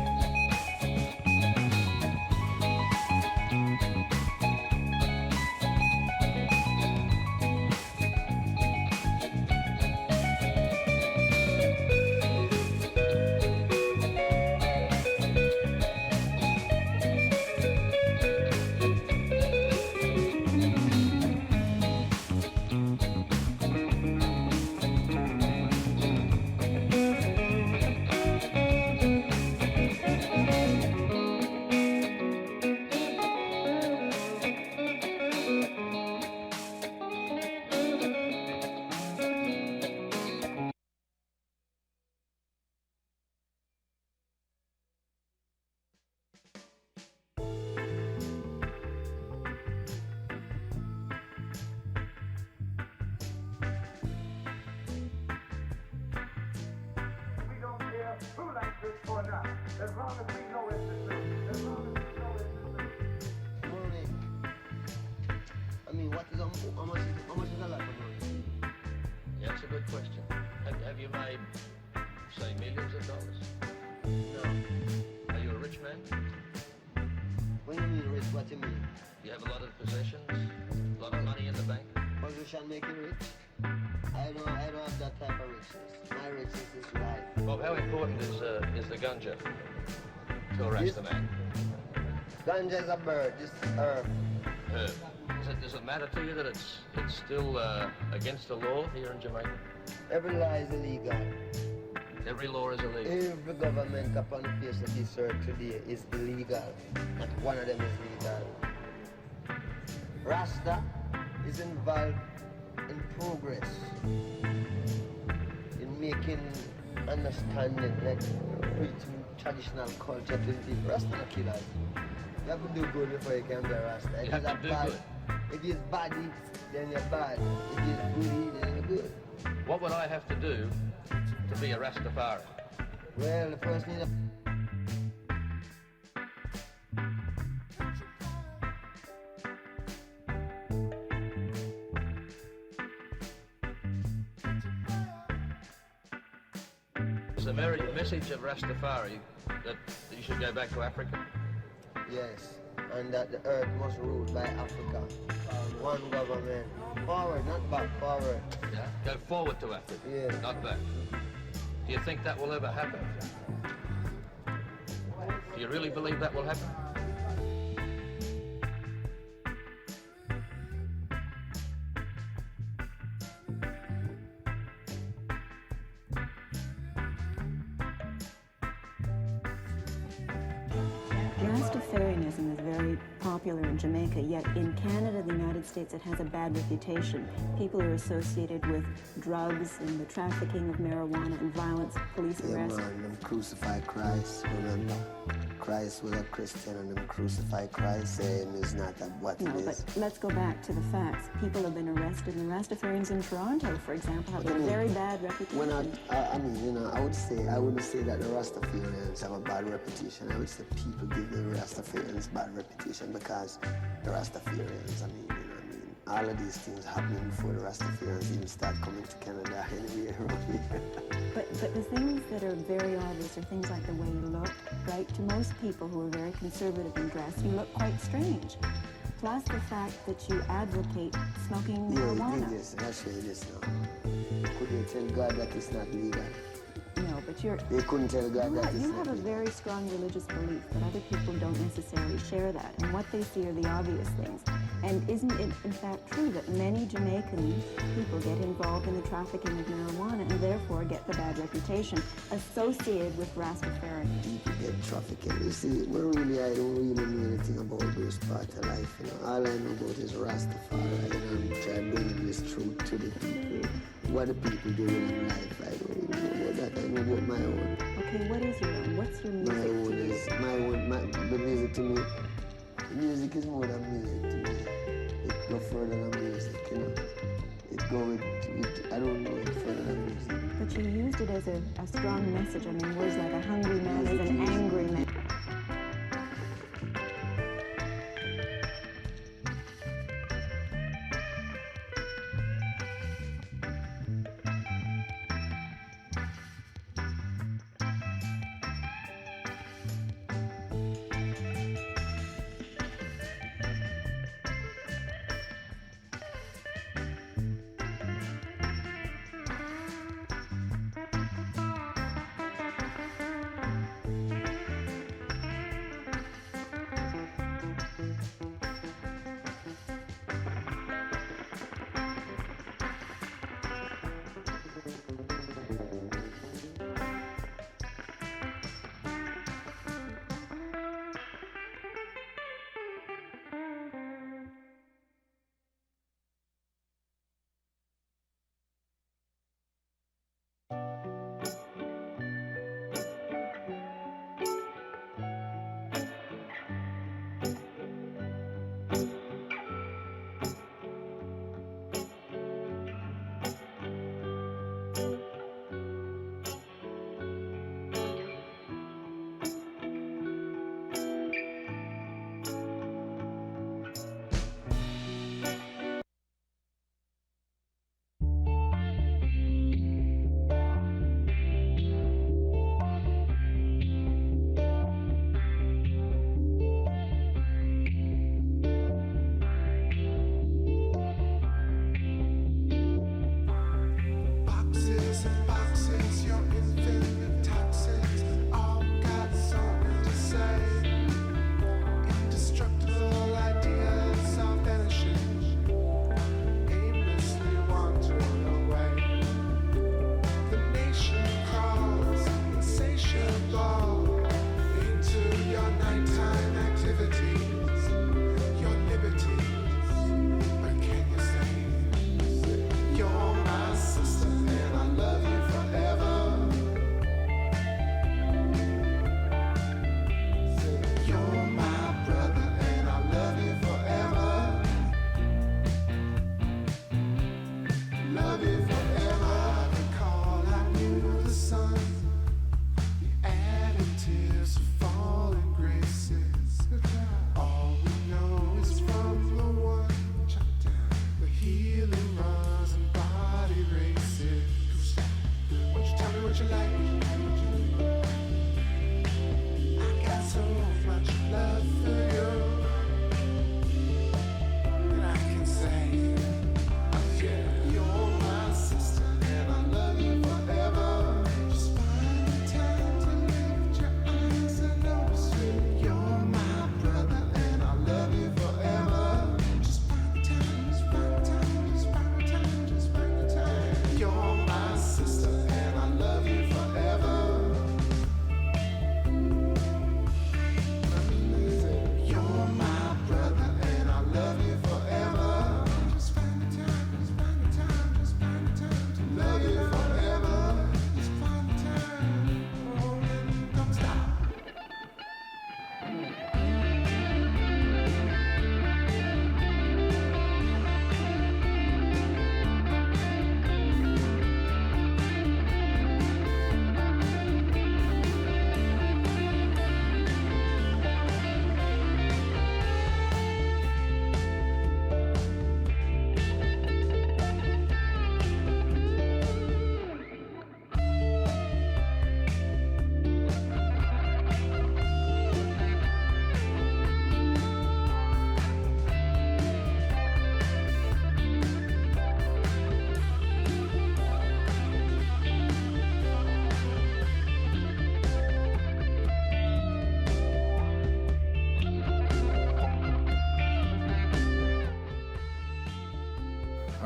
We don't care who likes it or not, as long as we know it's the truth. As long as we know it's the truth. Money. I mean, how much is a lot of money? Yeah, that's a good question. Have you made, say, millions of dollars? No. Are you a rich man? When you mean rich, what you mean? You have a lot of possessions? A lot of money in the bank? Position make you rich? I don't have that type of richness. My richness is life. Bob, how important is the ganja to harass Yes. the man? Ganja is a bird, this is herb. Herb. matter to you that it's still against the law here in Jamaica? Every law is illegal. Every law is illegal. Every government upon the face of this earth today is illegal. Not one of them is legal. Rasta is involved in progress, in making understanding, like preaching traditional culture to the people. Rasta are killers. You have to do good before you can be a Rasta. You have to do good. If you're body, then you're bad. If you're goody, then you're good. What would I have to do to be a Rastafari? Well, the first thing Is the message of Rastafari that you should go back to Africa? yes, and that the earth must rule by Africa. One government. Forward, not back, forward. Yeah. Go forward to Africa, Yeah. not back. Do you think that will ever happen? Do you really believe that will happen? Rastafarianism is very popular in Jamaica, yet in Canada, the United States, it has a bad reputation. People are associated with drugs and the trafficking of marijuana and violence, police Yeah, arrests. man, them crucified Christ, remember? Christ was a Christian and them crucified Christ saying it's not what No, it but is. let's go back to the facts. People have been arrested, and Rastafarians in Toronto, for example, have What a do you very mean? bad reputation. When I mean, you know, I wouldn't say that the Rastafarians have a bad reputation. I would say people give the Rastafarians bad reputation because the Rastafarians, all of these things happening before the Rastafarians even start coming to Canada anyway around here. But the things that are very obvious are things like the way you look, right? To most people who are very conservative in dress, you look quite strange. Plus the fact that you advocate smoking marijuana. I'll show you this now. Could they tell God that it's not legal? No, but you're... They couldn't tell God that it's You not have a legal. very strong religious belief, but other people don't necessarily share that. And what they see are the obvious things. And isn't it, in fact, true that many Jamaican people get involved in the trafficking of marijuana and therefore get the bad reputation associated with Rastafarian? People get trafficking. You see, I don't really know anything about those parts of life. You know, all I know about is Rastafari, and I'm trying to bring this truth to the people. What the people do in life, I don't really know about that. I know about my own. Okay, what is your own? What's your music My own to you? is the music to me. The music is more than music to me. It go further than music, you know. It go with I don't know it further than music. But you used it as a strong message. I mean, words like a hungry man is an angry man.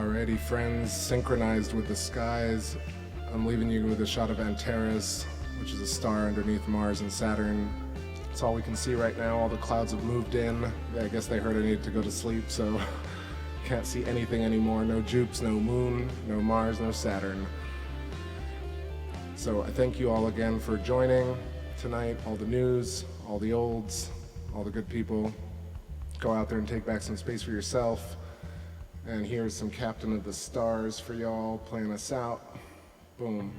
Alrighty, friends, synchronized with the skies, I'm leaving you with a shot of Antares, which is a star underneath Mars and Saturn. It's all we can see right now. All the clouds have moved in. I guess they heard I needed to go to sleep, so can't see anything anymore. No Jupes, no Moon, no Mars, no Saturn. So I thank you all again for joining tonight. All the news, all the olds, all the good people. Go out there and take back some space for yourself. And here's some Captain of the Stars for y'all, playing us out. Boom.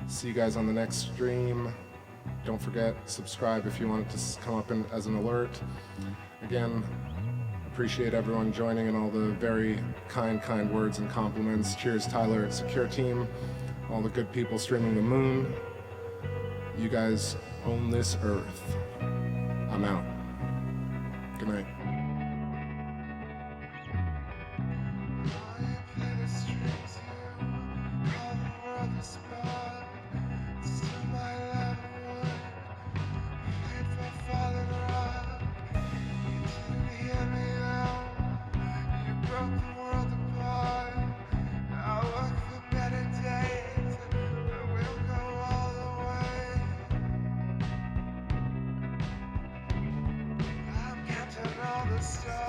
See you guys on the next stream. Don't forget, subscribe if you want it to come up as an alert. Again, appreciate everyone joining and all the very kind words and compliments. Cheers, Tyler at Secure Team. All the good people streaming the moon. You guys own this earth. I'm out. Good night. Stars.